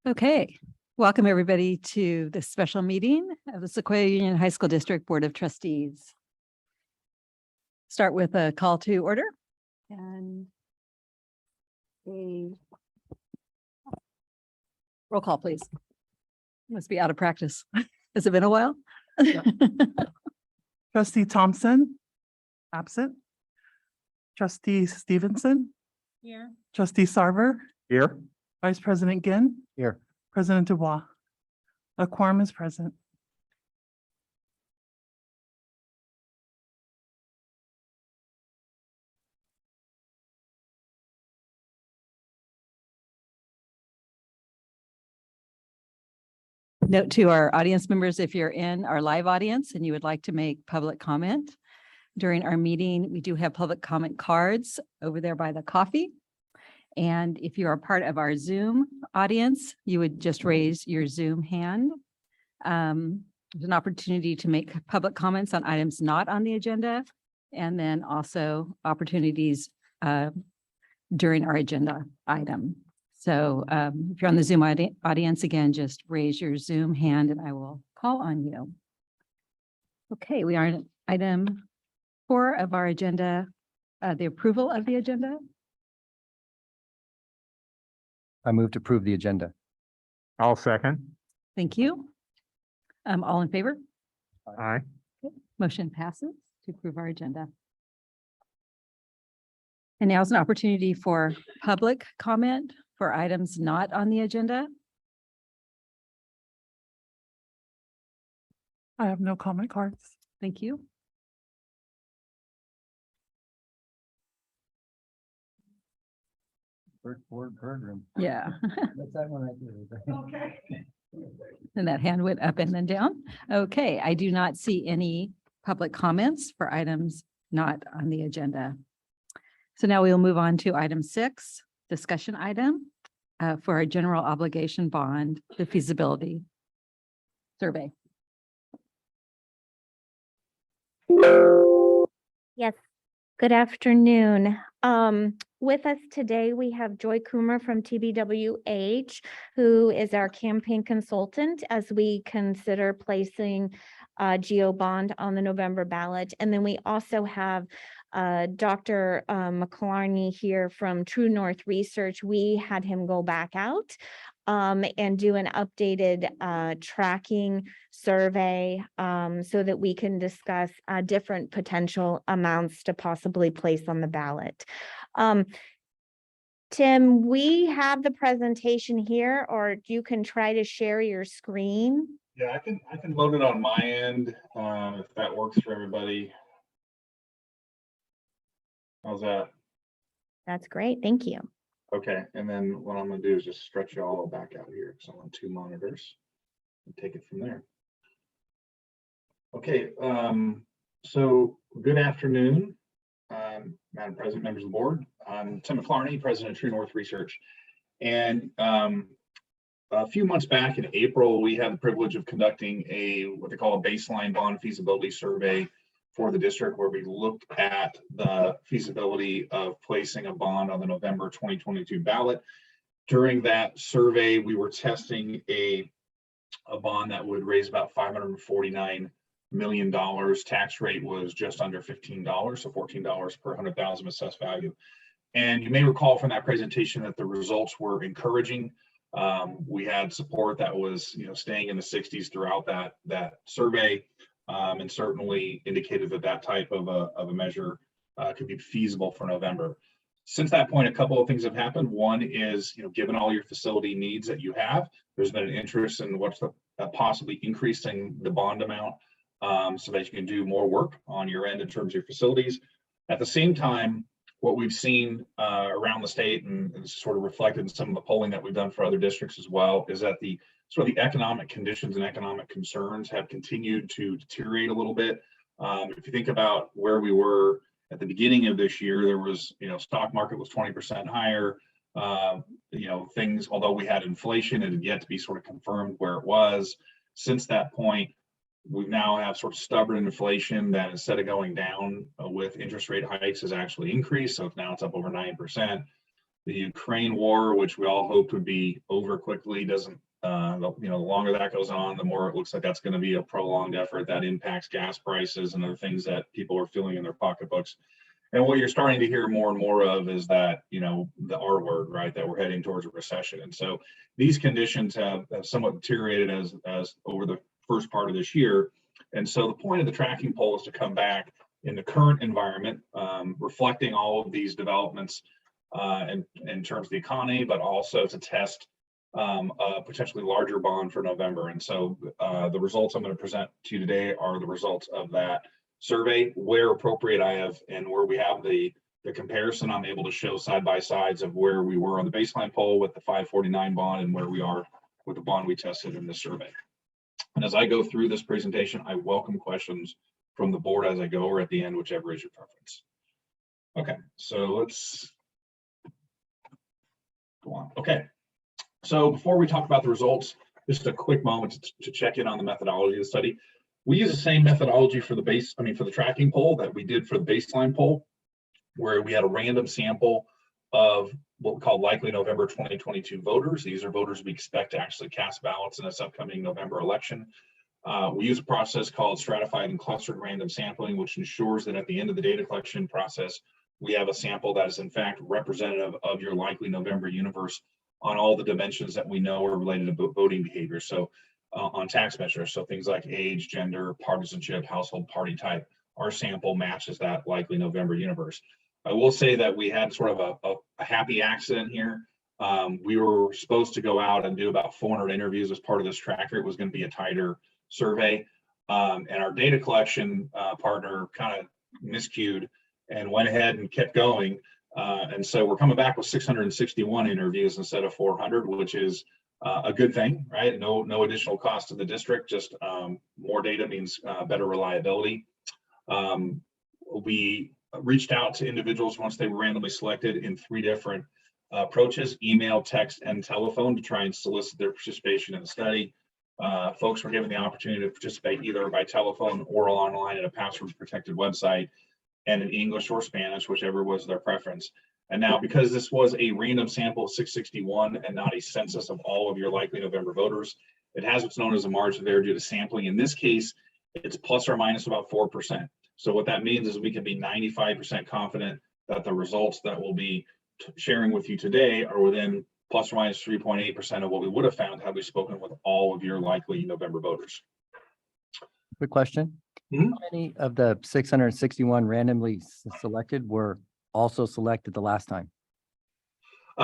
Okay, welcome everybody to this special meeting of the Sequoia Union High School District Board of Trustees. Start with a call to order and a roll call, please. Must be out of practice. Has it been a while? Trustee Thompson, absent. Trustee Stevenson. Here. Trustee Sarver, Here. Vice President Ginn, Here. President Dubois. A quorum is present. Note to our audience members, if you're in our live audience and you would like to make public comment during our meeting, we do have public comment cards over there by the coffee. And if you are part of our Zoom audience, you would just raise your Zoom hand. There's an opportunity to make public comments on items not on the agenda, and then also opportunities during our agenda item. So if you're on the Zoom audience, again, just raise your Zoom hand and I will call on you. Okay, we are at item 4 of our agenda, the approval of the agenda. I move to approve the agenda. I'll second. Thank you. All in favor? Aye. Motion passes to approve our agenda. And now is an opportunity for public comment for items not on the agenda. I have no comment cards. Thank you. First board program. Yeah. That's that one right there. Okay. And that hand went up and then down. Okay, I do not see any public comments for items not on the agenda. So now we'll move on to item 6, discussion item for our general obligation bond, the feasibility survey. Yes, good afternoon. With us today, we have Joy Coomer from TBWH, who is our campaign consultant as we consider placing GO bond on the November ballot. And then we also have Dr. McClarney here from True North Research. We had him go back out and do an updated tracking survey so that we can discuss different potential amounts to possibly place on the ballot. Tim, we have the presentation here, or you can try to share your screen. Yeah, I can load it on my end if that works for everybody. How's that? That's great. Thank you. Okay, and then what I'm gonna do is just stretch you all back out here because I'm on 2 monitors and take it from there. Okay, so good afternoon, Madam President, members of the board. I'm Tim McClarney, President of True North Research. And a few months back in April, we had the privilege of conducting what they call a baseline bond feasibility survey for the district, where we looked at the feasibility of placing a bond on the November 2022 ballot. During that survey, we were testing a bond that would raise about $549 million. Tax rate was just under $15, so $14 per 100,000 assessed value. And you may recall from that presentation that the results were encouraging. We had support that was, staying in the 60s throughout that survey, and certainly indicated that type of a measure could be feasible for November. Since that point, a couple of things have happened. One is, given all your facility needs that you have, there's been an interest in what's possibly increasing the bond amount so that you can do more work on your end in terms of your facilities. At the same time, what we've seen around the state, and it's sort of reflected in some of the polling that we've done for other districts as well, is that the economic conditions and economic concerns have continued to deteriorate a little bit. If you think about where we were at the beginning of this year, there was, stock market was 20% higher. Things, although we had inflation, it had yet to be sort of confirmed where it was. Since that point, we now have sort of stubborn inflation that, instead of going down with interest rate hikes, has actually increased. So now it's up over 9%. The Ukraine war, which we all hoped would be over quickly, doesn't, the longer that goes on, the more it looks like that's going to be a prolonged effort that impacts gas prices and other things that people are feeling in their pocketbooks. And what you're starting to hear more and more of is that, the R word, right, that we're heading towards a recession. And so these conditions have somewhat deteriorated as over the first part of this year. And so the point of the tracking poll is to come back in the current environment, reflecting all of these developments in terms of the economy, but also to test a potentially larger bond for November. And so the results I'm going to present to you today are the results of that survey. Where appropriate, I have, and where we have the comparison, I'm able to show side by sides of where we were on the baseline poll with the 549 bond and where we are with the bond we tested in this survey. And as I go through this presentation, I welcome questions from the board as I go, or at the end, whichever is your preference. Okay, so let's go on. Okay, so before we talk about the results, just a quick moment to check in on the methodology of the study. We use the same methodology for the tracking poll that we did for the baseline poll, where we had a random sample of what we call likely November 2022 voters. These are voters we expect to actually cast ballots in this upcoming November election. We use a process called stratified and clustered random sampling, which ensures that at the end of the data collection process, we have a sample that is in fact representative of your likely November universe on all the dimensions that we know are related to voting behavior. So on tax measures, so things like age, gender, partisanship, household party type, our sample matches that likely November universe. I will say that we had sort of a happy accident here. We were supposed to go out and do about 400 interviews as part of this tracker. It was going to be a tighter survey. And our data collection partner kind of miscued and went ahead and kept going. And so we're coming back with 661 interviews instead of 400, which is a good thing, right? No additional cost to the district, just more data means better reliability. We reached out to individuals once they were randomly selected in 3 different approaches: email, text, and telephone, to try and solicit their participation in the study. Folks were given the opportunity to participate either by telephone or online at a password protected website, and in English or Spanish, whichever was their preference. And now, because this was a random sample of 661 and not a census of all of your likely November voters, it has what's known as a margin of error due to sampling. In this case, it's plus or minus about 4%. So what that means is we can be 95% confident that the results that we'll be sharing with you today are within plus or minus 3.8% of what we would have found had we spoken with all of your likely November voters. Quick question. Mhm. How many of the 661 randomly selected were also selected the last time?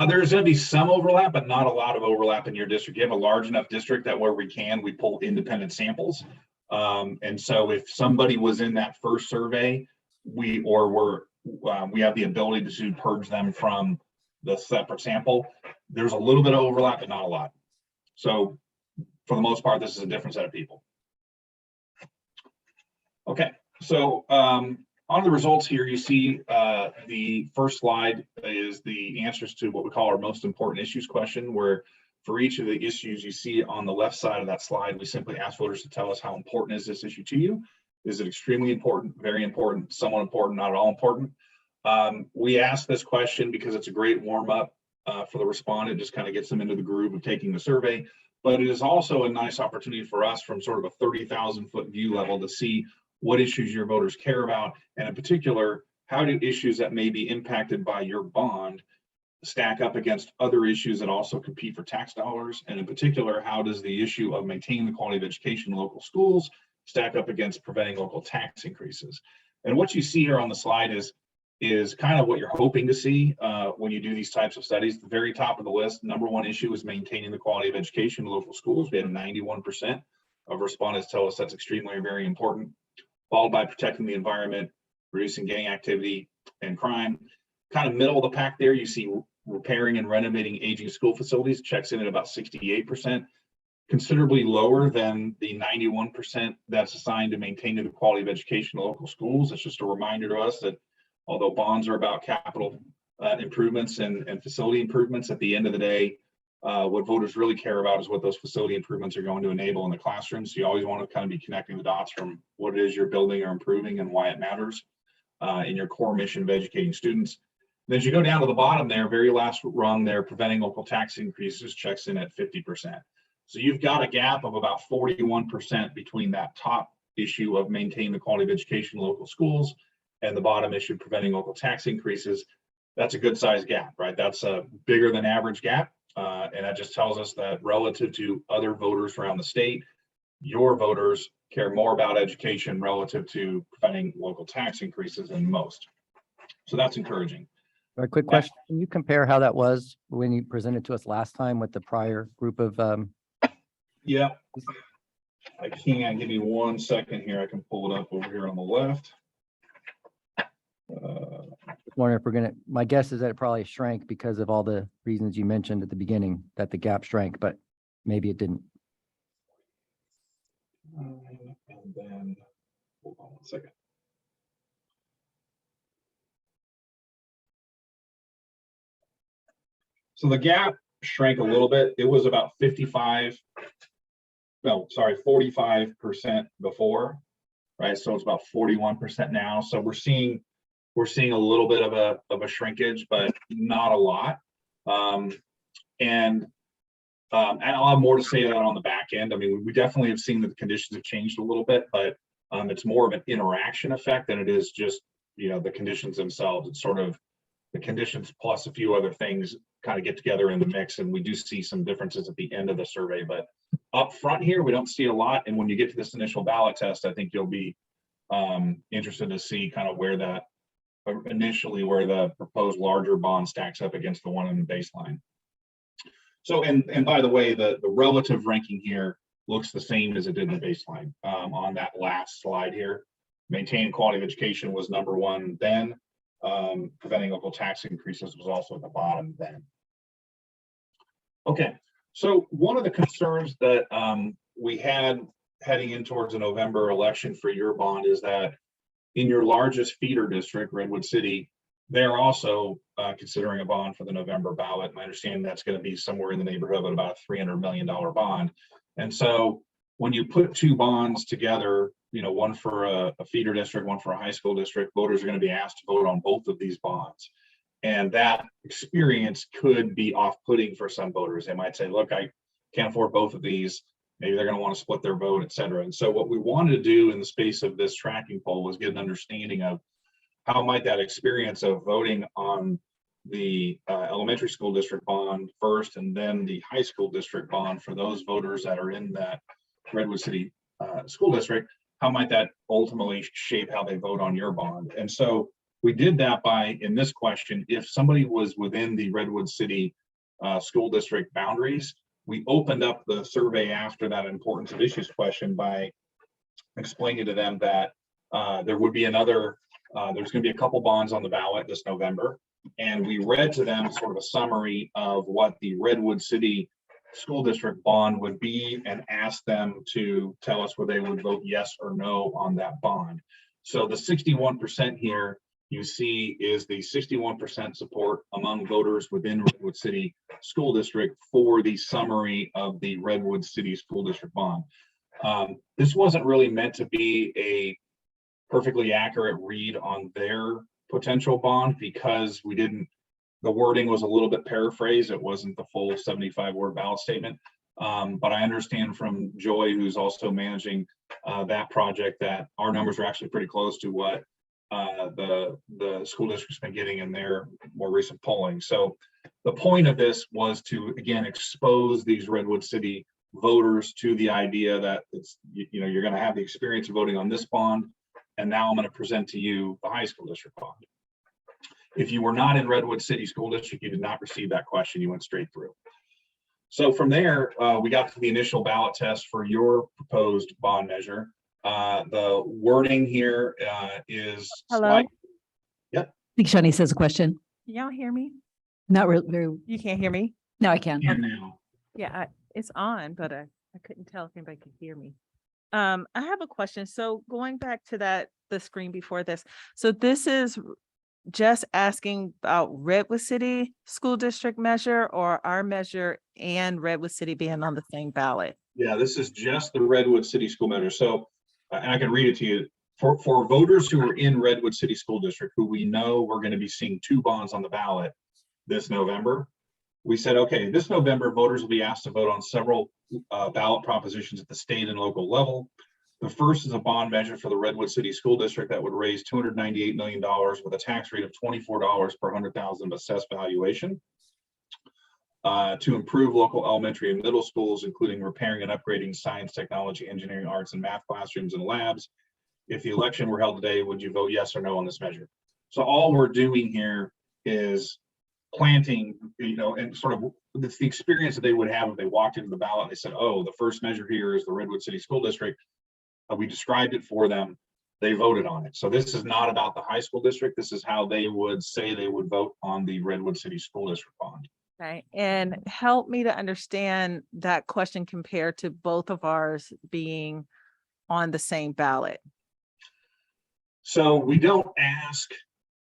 There's going to be some overlap, but not a lot of overlap in your district. You have a large enough district that where we pull independent samples. And so if somebody was in that first survey, we have the ability to purge them from the separate sample. There's a little bit of overlap, but not a lot. So for the most part, this is a different set of people. Okay, so on the results here, you see the first slide is the answers to what we call our most important issues question, where for each of the issues you see on the left side of that slide, we simply ask voters to tell us how important is this issue to you. Is it extremely important, very important, somewhat important, not at all important? We ask this question because it's a great warm up for the respondent, just kind of gets them into the groove of taking the survey. But it is also a nice opportunity for us from sort of a 30,000-foot view level to see what issues your voters care about, and in particular, how do issues that may be impacted by your bond stack up against other issues that also compete for tax dollars, and in particular, how does the issue of maintaining the quality of education in local schools stack up against preventing local tax increases? And what you see here on the slide is kind of what you're hoping to see when you do these types of studies. The very top of the list, #1 issue is maintaining the quality of education in local schools. We had 91% of respondents tell us that's extremely, very important, followed by protecting the environment, reducing gang activity and crime. Kind of middle of the pack there, you see repairing and renovating aging school facilities, checks in at about 68%, considerably lower than the 91% that's assigned to maintaining the quality of education in local schools. It's just a reminder to us that although bonds are about capital improvements and facility improvements, at the end of the day, what voters really care about is what those facility improvements are going to enable in the classroom. So you always want to kind of be connecting the dots from what it is you're building or improving and why it matters in your core mission of educating students. Then as you go down to the bottom there, very last rung there, preventing local tax increases checks in at 50%. So you've got a gap of about 41% between that top issue of maintaining the quality of education in local schools and the bottom issue, preventing local tax increases. That's a good sized gap, right? That's a bigger than average gap. And that just tells us that relative to other voters around the state, your voters care more about education relative to preventing local tax increases than most. So that's encouraging. A quick question. Can you compare how that was when you presented to us last time with the prior group of, Yeah, I can. Give me 1 second here. I can pull it up over here on the left. wondering if we're gonna, my guess is that it probably shrank because of all the reasons you mentioned at the beginning, that the gap shrank, but maybe it didn't. And then, hold on 1 second. So the gap shrank a little bit. It was about 45% before, right? So it's about 41% now. So we're seeing a little bit of a shrinkage, but not a lot. And I'll have more to say that on the back end. I mean, we definitely have seen that the conditions have changed a little bit, but it's more of an interaction effect than it is just, the conditions themselves. It's sort of the conditions plus a few other things kind of get together in the mix, and we do see some differences at the end of the survey. But up front here, we don't see a lot. And when you get to this initial ballot test, I think you'll be interested to see kind of where that initially where the proposed larger bond stacks up against the one in the baseline. So, and by the way, the relative ranking here looks the same as it did in the baseline. On that last slide here, maintaining quality of education was number one then. Preventing local tax increases was also at the bottom then. Okay, so one of the concerns that we had heading in towards the November election for your bond is that in your largest feeder district, Redwood City, they're also considering a bond for the November ballot. My understanding that's going to be somewhere in the neighborhood of about a $300 million bond. And so when you put two bonds together, one for a feeder district, one for a high school district, voters are going to be asked to vote on both of these bonds. And that experience could be off-putting for some voters. They might say, look, I can't afford both of these. Maybe they're going to want to split their vote, et cetera. And so what we wanted to do in the space of this tracking poll was get an understanding of how might that experience of voting on the elementary school district bond first and then the high school district bond for those voters that are in that Redwood City school district, how might that ultimately shape how they vote on your bond? And so we did that by, in this question, if somebody was within the Redwood City school district boundaries, we opened up the survey after that importance of issues question by explaining to them that there would be another, there's going to be a couple bonds on the ballot this November. And we read to them sort of a summary of what the Redwood City school district bond would be and asked them to tell us whether they would vote yes or no on that bond. So the 61% here you see is the 61% support among voters within Redwood City School District for the summary of the Redwood City School District bond. This wasn't really meant to be a perfectly accurate read on their potential bond because the wording was a little bit paraphrased. It wasn't the full 75-word ballot statement. But I understand from Joy, who's also managing that project, that our numbers are actually pretty close to what the school district's been getting in their more recent polling. So the point of this was to, again, expose these Redwood City voters to the idea that it's, you're going to have the experience of voting on this bond. And now I'm going to present to you the high school district bond. If you were not in Redwood City School District, you did not receive that question. You went straight through. So from there, we got to the initial ballot test for your proposed bond measure. The wording here is. Hello? I think Shani says a question. Can y'all hear me? Not really, very, You can't hear me? no, I can. Here now. Yeah, it's on, but I couldn't tell if anybody could hear me. I have a question. So going back to the screen before this, so this is just asking about Redwood City School District measure or our measure and Redwood City being on the same ballot? Yeah, this is just the Redwood City School measure. So, and I can read it to you for voters who are in Redwood City School District, who we know we're going to be seeing 2 bonds on the ballot this November, we said, okay, this November, voters will be asked to vote on several ballot propositions at the state and local level. The first is a bond measure for the Redwood City School District that would raise $298 million with a tax rate of $24 per 100,000 assessed valuation to improve local elementary and middle schools, including repairing and upgrading science, technology, engineering, arts, and math classrooms and labs. If the election were held today, would you vote yes or no on this measure? So all we're doing here is planting, and sort of it's the experience that they would have if they walked into the ballot. They said, oh, the first measure here is the Redwood City School District. We described it for them. They voted on it. So this is not about the high school district. This is how they would say they would vote on the Redwood City School District bond. Okay, and help me to understand that question compared to both of ours being on the same ballot. So we don't ask,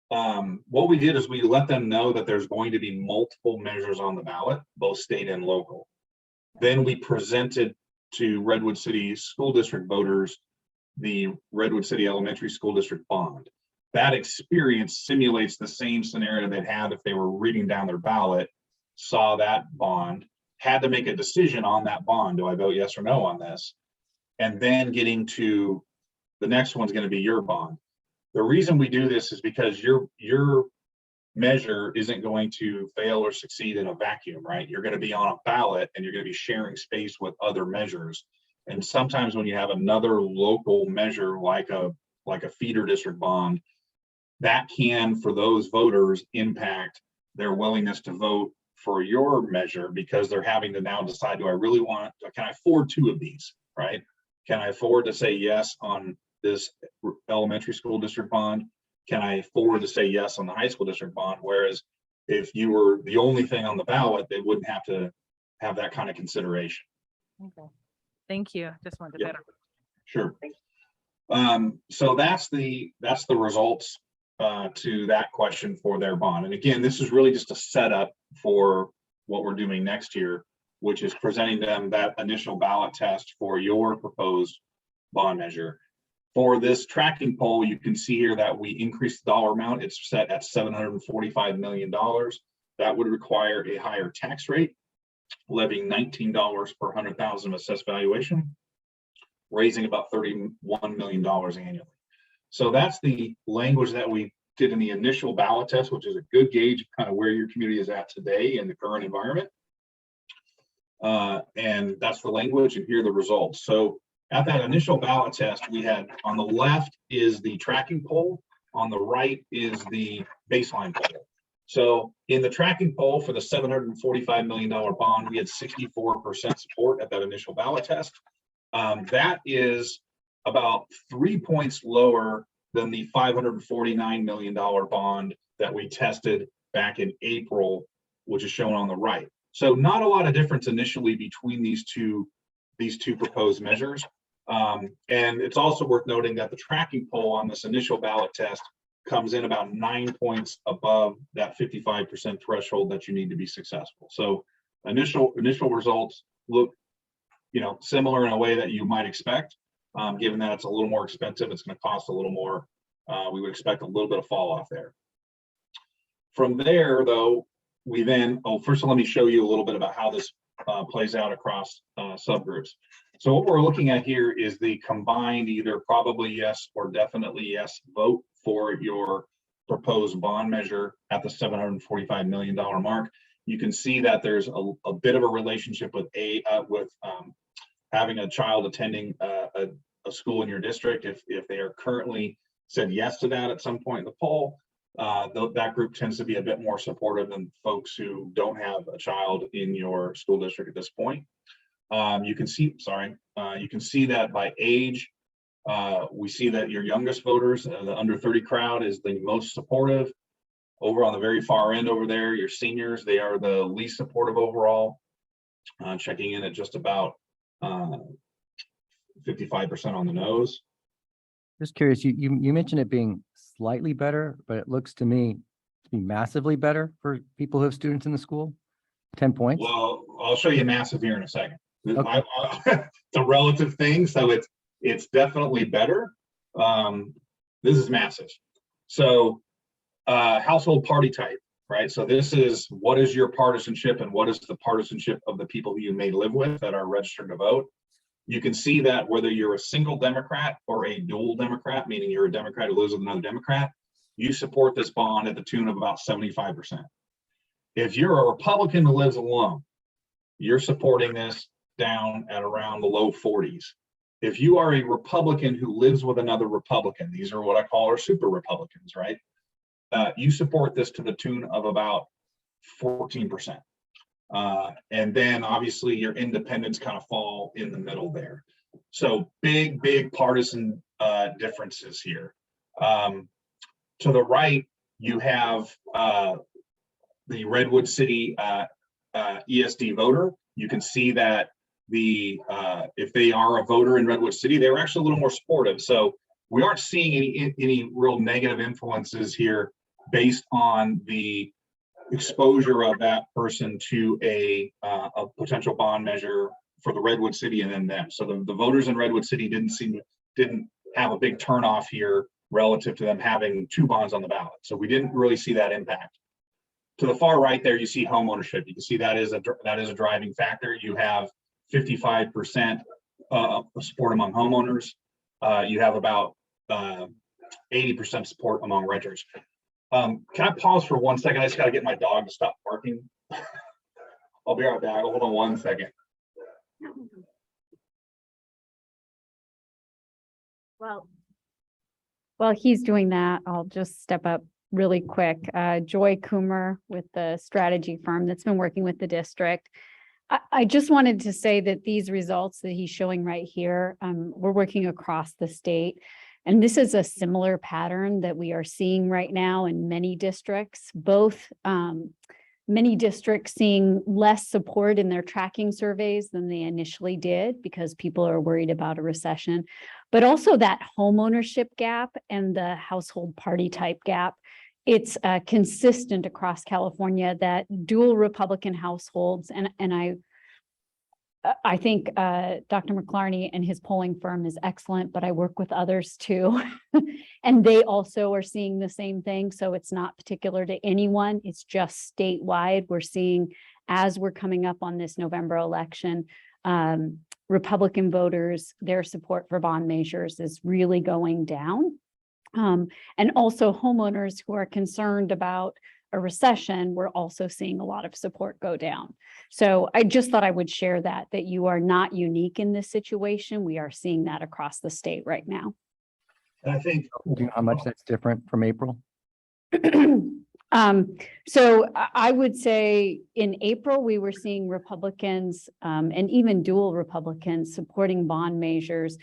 what we did is we let them know that there's going to be multiple measures on the ballot, both state and local. Then we presented to Redwood City School District voters the Redwood City Elementary School District bond. That experience simulates the same scenario they'd had if they were reading down their ballot, saw that bond, had to make a decision on that bond. Do I vote yes or no on this? And then getting to the next one's going to be your bond. The reason we do this is because your measure isn't going to fail or succeed in a vacuum, right? You're going to be on a ballot and you're going to be sharing space with other measures. And sometimes when you have another local measure like a feeder district bond, that can, for those voters, impact their willingness to vote for your measure, because they're having to now decide, do I really want, can I afford 2 of these, right? Can I afford to say yes on this elementary school district bond? Can I afford to say yes on the high school district bond? Whereas if you were the only thing on the ballot, they wouldn't have to have that kind of consideration. Okay, thank you. Just wanted to Yep. better. Sure. So that's the results to that question for their bond. And again, this is really just a setup for what we're doing next year, which is presenting them that initial ballot test for your proposed bond measure. For this tracking poll, you can see here that we increased the dollar amount. It's set at $745 million. That would require a higher tax rate, levying $19 per 100,000 assessed valuation, raising about $31 million annually. So that's the language that we did in the initial ballot test, which is a good gauge of kind of where your community is at today in the current environment. And that's the language, and here are the results. So at that initial ballot test, we had on the left is the tracking poll, on the right is the baseline poll. So in the tracking poll for the $745 million bond, we had 64% support at that initial ballot test. That is about 3 points lower than the $549 million bond that we tested back in April, which is shown on the right. So not a lot of difference initially between these two proposed measures. And it's also worth noting that the tracking poll on this initial ballot test comes in about 9 points above that 55% threshold that you need to be successful. So initial results look, similar in a way that you might expect. Given that it's a little more expensive, it's going to cost a little more. We would expect a little bit of fall off there. From there, though, we then, first of all, let me show you a little bit about how this plays out across subgroups. So what we're looking at here is the combined either probably yes or definitely yes vote for your proposed bond measure at the $745 million mark. You can see that there's a bit of a relationship with having a child attending a school in your district. If they are currently said yes to that at some point in the poll, that group tends to be a bit more supportive than folks who don't have a child in your school district at this point. You can see that by age. We see that your youngest voters, the under 30 crowd, is the most supportive. Over on the very far end over there, your seniors, they are the least supportive overall, checking in at just about 55% on the nose. Just curious, you mentioned it being slightly better, but it looks to me to be massively better for people who have students in the school. 10 points. Well, I'll show you massive here in a second. Okay. It's a relative thing, so it's definitely better. This is massive. So household party type, right? So this is what is your partisanship and what is the partisanship of the people who you may live with that are registered to vote. You can see that whether you're a single Democrat or a dual Democrat, meaning you're a Democrat who lives with another Democrat, you support this bond at the tune of about 75%. If you're a Republican who lives alone, you're supporting this down at around the low 40s. If you are a Republican who lives with another Republican, these are what I call our super Republicans, right? You support this to the tune of about 14%. And then obviously your independents kind of fall in the middle there. So big partisan differences here. To the right, you have the Redwood City ESD voter. You can see that if they are a voter in Redwood City, they're actually a little more supportive. So we aren't seeing any real negative influences here based on the exposure of that person to a potential bond measure for the Redwood City and then them. So the voters in Redwood City didn't have a big turnoff here relative to them having two bonds on the ballot. So we didn't really see that impact. To the far right there, you see home ownership. You can see that is a driving factor. You have 55% support among homeowners. You have about 80% support among renters. Can I pause for 1 second? I just got to get my dog to stop barking. I'll be right back. Hold on 1 second. While he's doing that, I'll just step up really quick. Joy Coomer with the strategy firm that's been working with the district. I just wanted to say that these results that he's showing right here, we're working across the state. And this is a similar pattern that we are seeing right now in many districts, both many districts seeing less support in their tracking surveys than they initially did because people are worried about a recession, but also that homeownership gap and the household party type gap. It's consistent across California that dual Republican households, and I think Dr. McClarney and his polling firm is excellent, but I work with others too. And they also are seeing the same thing. So it's not particular to anyone. It's just statewide. We're seeing, as we're coming up on this November election, Republican voters, their support for bond measures is really going down. And also homeowners who are concerned about a recession, we're also seeing a lot of support go down. So I just thought I would share that you are not unique in this situation. We are seeing that across the state right now. And I think, Do you know how much that's different from April? So I would say in April, we were seeing Republicans and even dual Republicans supporting bond measures,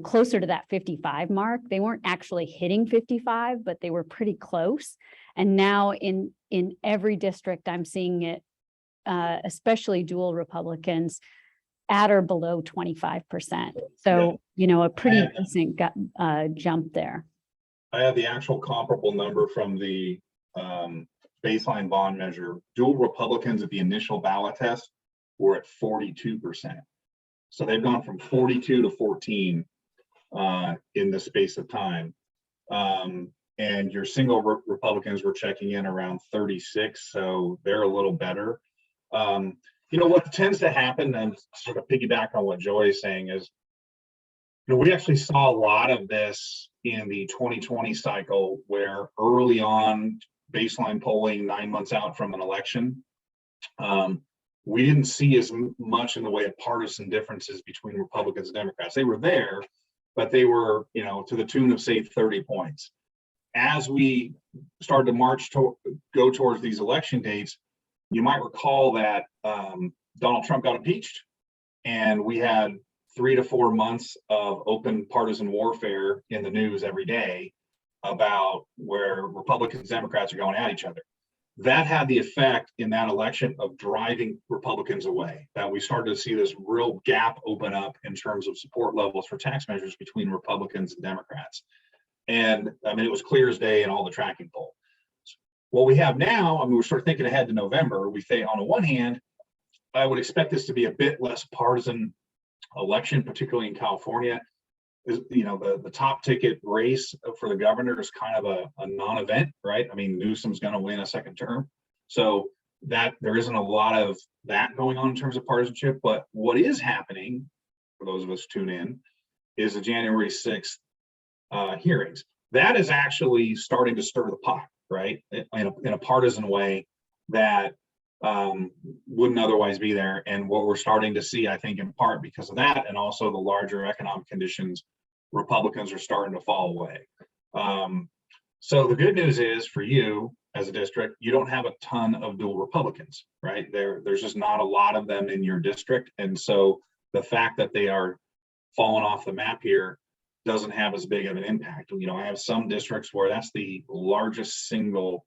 closer to that 55 mark. They weren't actually hitting 55, but they were pretty close. And now in every district, I'm seeing it, especially dual Republicans, at or below 25%. So, a pretty decent jump there. I have the actual comparable number from the baseline bond measure. Dual Republicans at the initial ballot test were at 42%. So they've gone from 42 to 14 in the space of time. And your single Republicans were checking in around 36, so they're a little better. What tends to happen, and sort of piggyback on what Joy is saying, is we actually saw a lot of this in the 2020 cycle, where early on baseline polling 9 months out from an election, we didn't see as much in the way of partisan differences between Republicans and Democrats. They were there, but they were, to the tune of, say, 30 points. As we started to go towards these election dates, you might recall that Donald Trump got impeached, and we had 3 to 4 months of open partisan warfare in the news every day about where Republicans and Democrats are going at each other. That had the effect in that election of driving Republicans away, that we started to see this real gap open up in terms of support levels for tax measures between Republicans and Democrats. And it was clear as day in all the tracking polls. What we have now, we're sort of thinking ahead to November. We say, on the one hand, I would expect this to be a bit less partisan election, particularly in California. is, the top ticket race for the governor is kind of a non-event, right? I mean, Newsom's going to win a second term. So that there isn't a lot of that going on in terms of partisanship, but what is happening for those of us tune in is the January 6th hearings. That is actually starting to stir the pot, right? In a partisan way that wouldn't otherwise be there. And what we're starting to see, I think, in part because of that, and also the larger economic conditions, Republicans are starting to fall away. So the good news is for you as a district, you don't have a ton of dual Republicans, right? There's just not a lot of them in your district. And so the fact that they are falling off the map here doesn't have as big of an impact. I have some districts where that's the largest single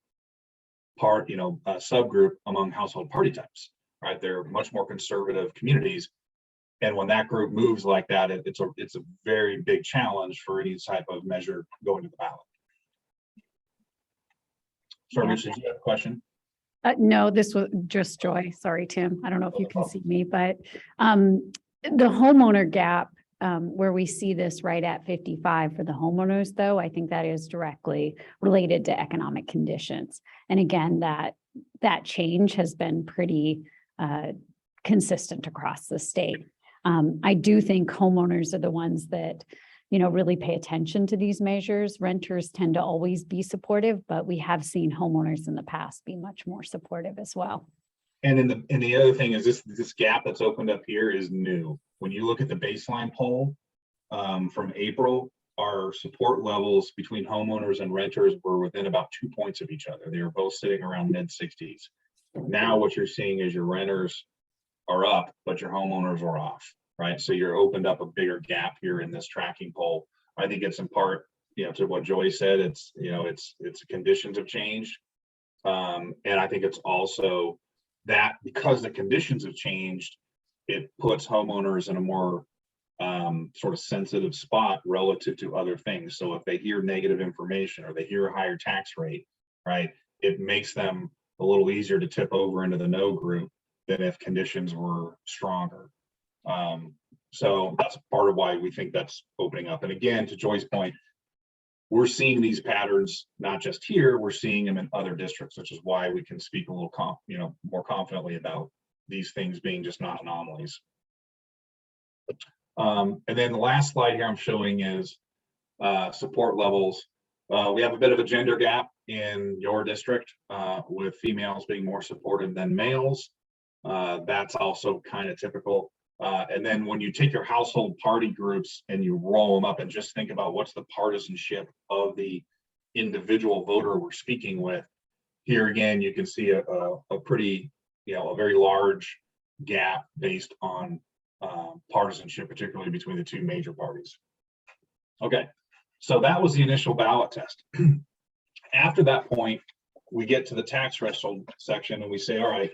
part, subgroup among household party types, right? They're much more conservative communities. And when that group moves like that, it's a very big challenge for any type of measure going to the ballot. Sorry, Yeah. Rich, did you have a question? No, this was just Joy. Sorry, Tim. I don't know if you can see me, but the homeowner gap, where we see this right at 55 for the homeowners, though, I think that is directly related to economic conditions. And again, that change has been pretty consistent across the state. I do think homeowners are the ones that, really pay attention to these measures. Renters tend to always be supportive, but we have seen homeowners in the past be much more supportive as well. And the other thing is this gap that's opened up here is new. When you look at the baseline poll from April, our support levels between homeowners and renters were within about 2 points of each other. They were both sitting around mid-60s. Now what you're seeing is your renters are up, but your homeowners are off, right? So you're opened up a bigger gap here in this tracking poll. I think it's in part, to what Joy said. It's conditions have changed, and I think it's also that because the conditions have changed, it puts homeowners in a more sort of sensitive spot relative to other things. So if they hear negative information or they hear a higher tax rate, right, it makes them a little easier to tip over into the no group than if conditions were stronger. So that's part of why we think that's opening up. And again, to Joy's point, we're seeing these patterns not just here, we're seeing them in other districts, which is why we can speak a little more confidently about these things being just not anomalies. And then the last slide here I'm showing is support levels. We have a bit of a gender gap in your district with females being more supportive than males. That's also kind of typical. And then when you take your household party groups and you roll them up and just think about what's the partisanship of the individual voter we're speaking with, here again, you can see a pretty, a very large gap based on partisanship, particularly between the two major parties. Okay, so that was the initial ballot test. After that point, we get to the tax threshold section and we say, all right,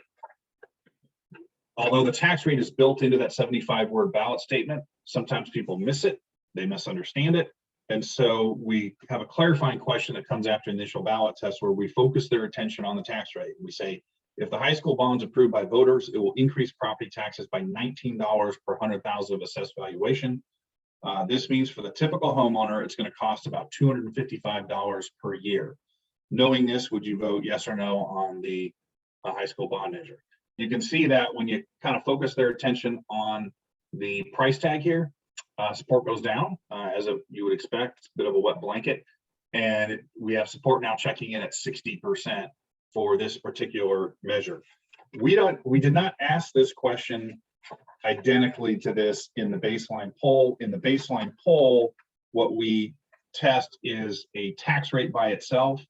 although the tax rate is built into that 75-word ballot statement, sometimes people miss it, they misunderstand it. And so we have a clarifying question that comes after initial ballot test where we focus their attention on the tax rate. We say, if the high school bond's approved by voters, it will increase property taxes by $19 per 100,000 of assessed valuation. This means for the typical homeowner, it's going to cost about $255 per year. Knowing this, would you vote yes or no on the high school bond measure? You can see that when you kind of focus their attention on the price tag here, support goes down as you would expect. It's a bit of a wet blanket. And we have support now checking in at 60% for this particular measure. We did not ask this question identically to this in the baseline poll. In the baseline poll, what we test is a tax rate by itself,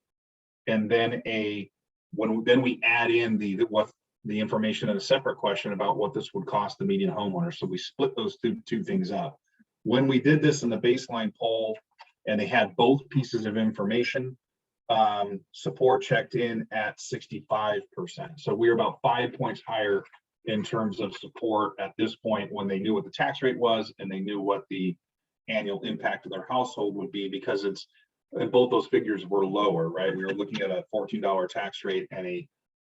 and then then we add in the information in a separate question about what this would cost the median homeowner. So we split those two things up. When we did this in the baseline poll and they had both pieces of information, support checked in at 65%. So we're about 5 points higher in terms of support at this point when they knew what the tax rate was and they knew what the annual impact of their household would be, because and both those figures were lower, right? We were looking at a $14 tax rate and a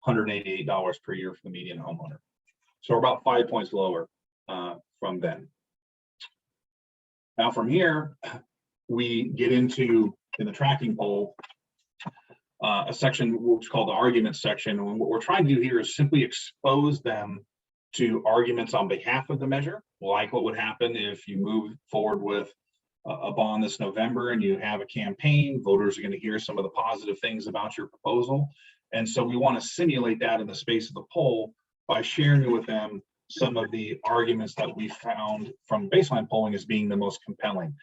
$188 per year for the median homeowner. So we're about 5 points lower from then. Now from here, we get into, in the tracking poll, a section which is called the argument section. And what we're trying to do here is simply expose them to arguments on behalf of the measure, like what would happen if you move forward with a bond this November and you have a campaign. Voters are going to hear some of the positive things about your proposal. And so we want to simulate that in the space of the poll by sharing with them some of the arguments that we found from baseline polling as being the most compelling.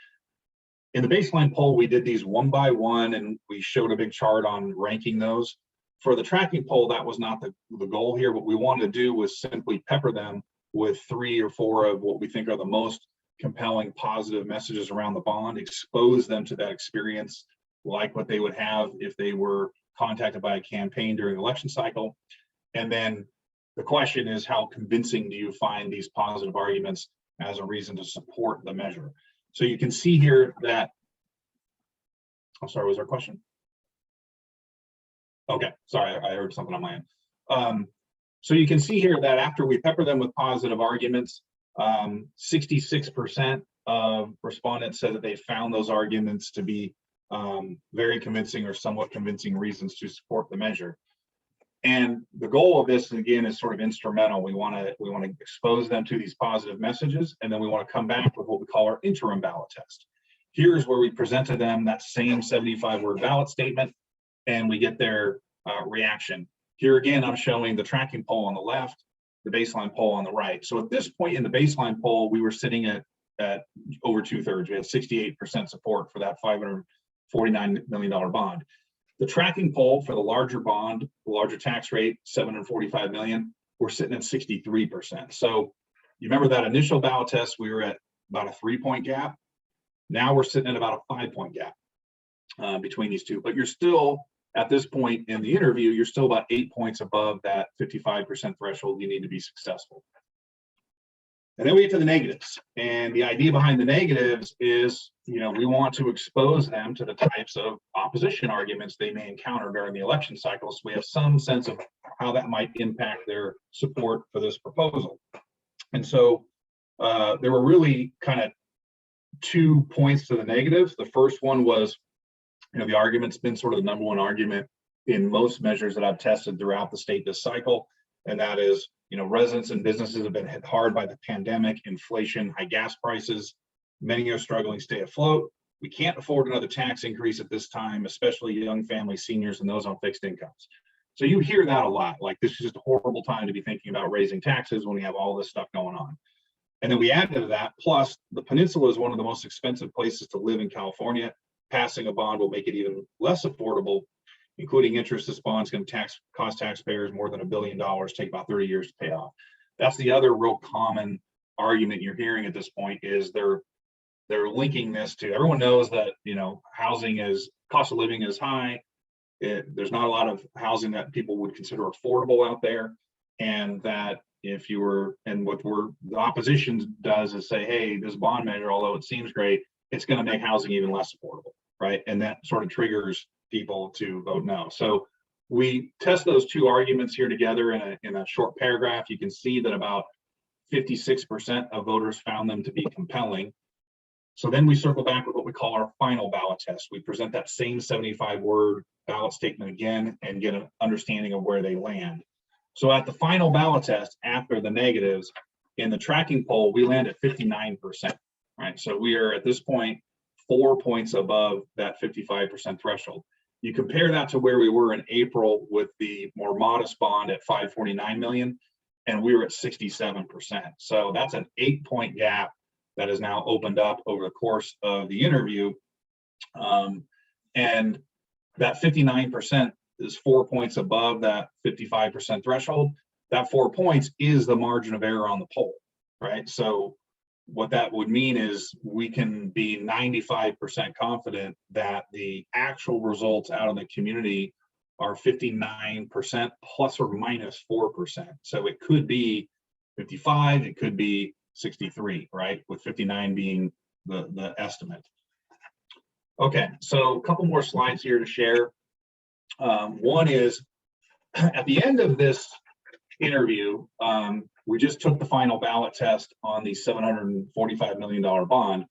In the baseline poll, we did these one by one, and we showed a big chart on ranking those. For the tracking poll, that was not the goal here. What we wanted to do was simply pepper them with 3 or 4 of what we think are the most compelling positive messages around the bond, expose them to that experience like what they would have if they were contacted by a campaign during the election cycle. And then the question is, how convincing do you find these positive arguments as a reason to support the measure? So you can see here that, I'm sorry, was there a question? Okay, sorry, I heard something on my end. So you can see here that after we pepper them with positive arguments, 66% of respondents said that they found those arguments to be very convincing or somewhat convincing reasons to support the measure. And the goal of this, again, is sort of instrumental. We want to expose them to these positive messages, and then we want to come back with what we call our interim ballot test. Here's where we present to them that same 75-word ballot statement, and we get their reaction. Here again, I'm showing the tracking poll on the left, the baseline poll on the right. So at this point in the baseline poll, we were sitting at over 2/3. We had 68% support for that $549 million bond. The tracking poll for the larger bond, the larger tax rate, $745 million, we're sitting at 63%. So you remember that initial ballot test, we were at about a 3-point gap. Now we're sitting at about a 5-point gap between these two. But you're still, at this point in the interview, you're still about 8 points above that 55% threshold you need to be successful. And then we get to the negatives. And the idea behind the negatives is, we want to expose them to the types of opposition arguments they may encounter during the election cycle, so we have some sense of how that might impact their support for this proposal. And so there were really kind of 2 points to the negatives. The first one was, the argument's been sort of the number one argument in most measures that I've tested throughout the state this cycle, and that is, residents and businesses have been hit hard by the pandemic, inflation, high gas prices. Many are struggling to stay afloat. We can't afford another tax increase at this time, especially young families, seniors, and those on fixed incomes. So you hear that a lot, like this is just a horrible time to be thinking about raising taxes when we have all this stuff going on. And then we add to that, plus the peninsula is one of the most expensive places to live in California. Passing a bond will make it even less affordable, including interest. This bond's going to cost taxpayers more than $1 billion, take about 30 years to pay off. That's the other real common argument you're hearing at this point, is they're linking this to, everyone knows that, cost of living is high. There's not a lot of housing that people would consider affordable out there. And that the opposition does is say, hey, this bond measure, although it seems great, it's going to make housing even less affordable, right? And that sort of triggers people to vote no. So we test those 2 arguments here together in a short paragraph. You can see that about 56% of voters found them to be compelling. So then we circle back with what we call our final ballot test. We present that same 75-word ballot statement again and get an understanding of where they land. So at the final ballot test, after the negatives, in the tracking poll, we land at 59%, right? So we are at this point 4 points above that 55% threshold. You compare that to where we were in April with the more modest bond at $549 million, and we were at 67%. So that's an 8-point gap that is now opened up over the course of the interview. And that 59% is 4 points above that 55% threshold. That 4 points is the margin of error on the poll, right? So what that would mean is we can be 95% confident that the actual results out in the community are 59% plus or minus 4%. So it could be 55, it could be 63, right? With 59 being the estimate. Okay, so a couple more slides here to share. One is, at the end of this interview, we just took the final ballot test on the $745 million bond.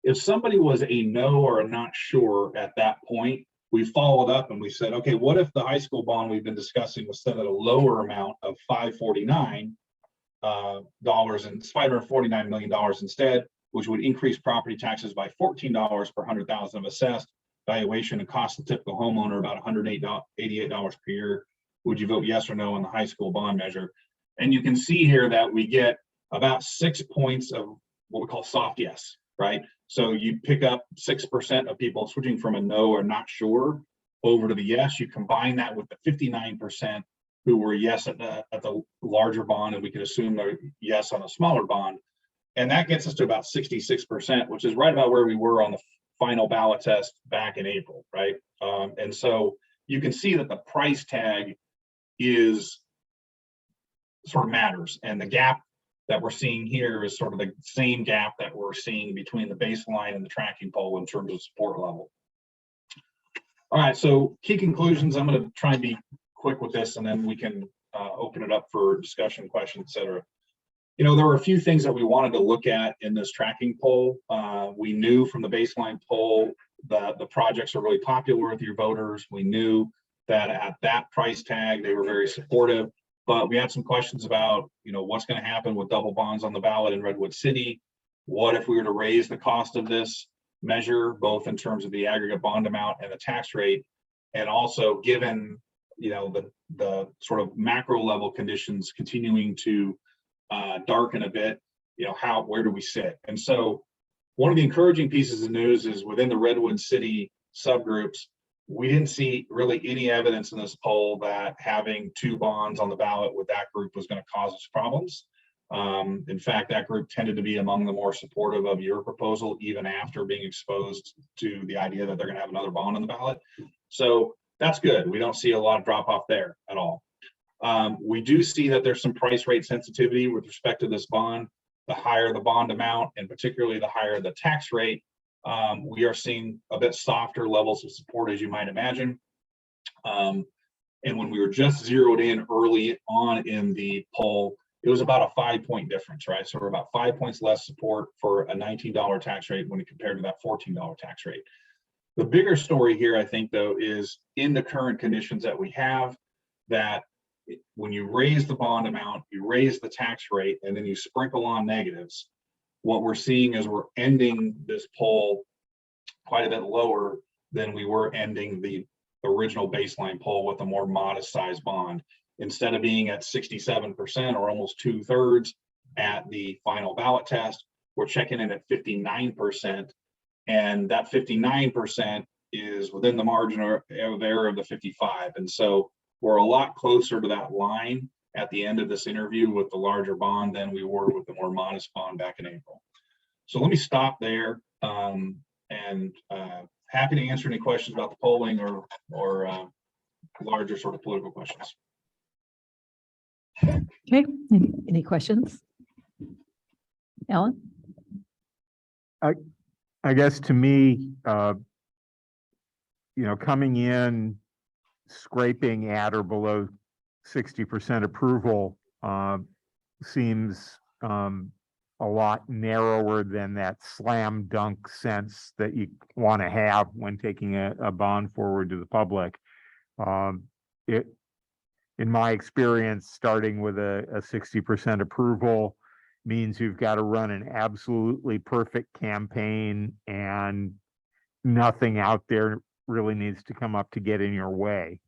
If somebody was a no or a not sure at that point, we followed up and we said, okay, what if the high school bond we've been discussing was set at a lower amount of $549 dollars and $549 million instead, which would increase property taxes by $14 per 100,000 of assessed valuation and cost the typical homeowner about $188 per year. Would you vote yes or no on the high school bond measure? And you can see here that we get about 6 points of what we call soft yes, right? So you pick up 6% of people switching from a no or not sure over to the yes. You combine that with the 59% who were yes at the larger bond, and we could assume they're yes on a smaller bond. And that gets us to about 66%, which is right about where we were on the final ballot test back in April, right? And so you can see that the price tag is sort of matters, and the gap that we're seeing here is sort of the same gap that we're seeing between the baseline and the tracking poll in terms of support level. All right, so key conclusions. I'm going to try and be quick with this, and then we can open it up for discussion, questions, etc. You know, there were a few things that we wanted to look at in this tracking poll. We knew from the baseline poll that the projects are really popular with your voters. We knew that at that price tag, they were very supportive. But we had some questions about, you know, what's going to happen with double bonds on the ballot in Redwood City. What if we were to raise the cost of this measure, both in terms of the aggregate bond amount and the tax rate, and also given, you know, the sort of macro level conditions continuing to darken a bit, you know, where do we sit? And so one of the encouraging pieces of news is within the Redwood City subgroups, we didn't see really any evidence in this poll that having two bonds on the ballot with that group was going to cause us problems. In fact, that group tended to be among the more supportive of your proposal, even after being exposed to the idea that they're going to have another bond on the ballot. So that's good. We don't see a lot of drop off there at all. We do see that there's some price rate sensitivity with respect to this bond. The higher the bond amount, and particularly the higher the tax rate, we are seeing a bit softer levels of support, as you might imagine. And when we were just zeroed in early on in the poll, it was about a 5-point difference, right? So we're about 5 points less support for a $19 tax rate when compared to that $14 tax rate. The bigger story here, I think, though, is in the current conditions that we have, that when you raise the bond amount, you raise the tax rate, and then you sprinkle on negatives, what we're seeing is we're ending this poll quite a bit lower than we were ending the original baseline poll with a more modest size bond. Instead of being at 67% or almost 2/3 at the final ballot test, we're checking in at 59%. And that 59% is within the margin of error of the 55. And so we're a lot closer to that line at the end of this interview with the larger bond than we were with the more modest bond back in April. So let me stop there, and happy to answer any questions about the polling or larger sort of political questions. Okay, any questions? Ellen? I guess to me, you know, coming in, scraping at or below 60% approval seems a lot narrower than that slam dunk sense that you want to have when taking a bond forward to the public. In my experience, starting with a 60% approval means you've got to run an absolutely perfect campaign, and nothing out there really needs to come up to get in your way.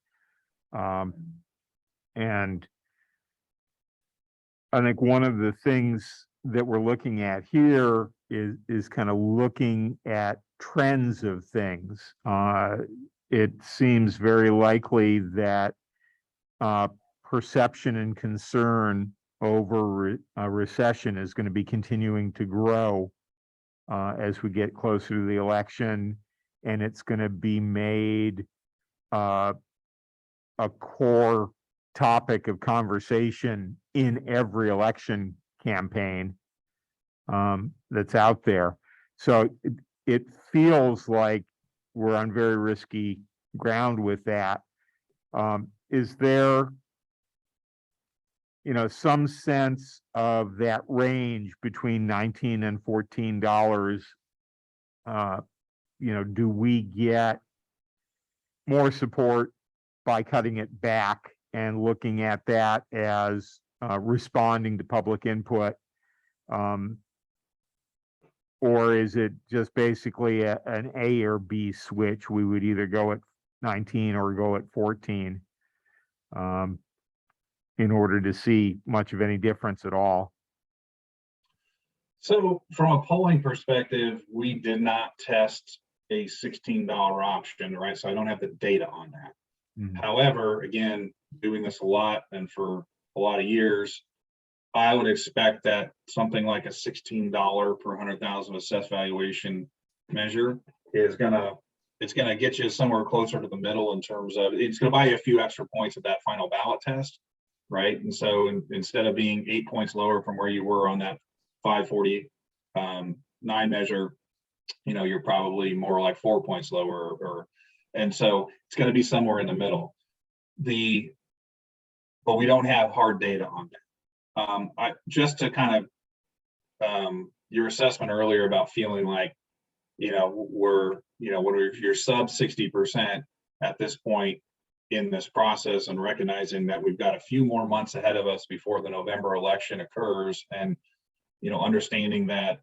And I think one of the things that we're looking at here is kind of looking at trends of things. It seems very likely that perception and concern over a recession is going to be continuing to grow as we get closer to the election, and it's going to be made a core topic of conversation in every election campaign that's out there. So it feels like we're on very risky ground with that. Is there, you know, some sense of that range between $19 and $14 do we get more support by cutting it back and looking at that as responding to public input? Or is it just basically an A or B switch? We would either go at 19 or go at 14 in order to see much of any difference at all. So from a polling perspective, we did not test a $16 option, right? So I don't have the data on that. Mhm. However, again, doing this a lot and for a lot of years, I would expect that something like a $16 per 100,000 assessed valuation measure is it's gonna get you somewhere closer to the middle in terms of, it's gonna buy you a few extra points at that final ballot test, right? And so instead of being 8 points lower from where you were on that 549 measure, you're probably more like 4 points lower, and so it's gonna be somewhere in the middle. But we don't have hard data on that. Just to kind of your assessment earlier about feeling like, when you're sub 60% at this point in this process, and recognizing that we've got a few more months ahead of us before the November election occurs, and understanding that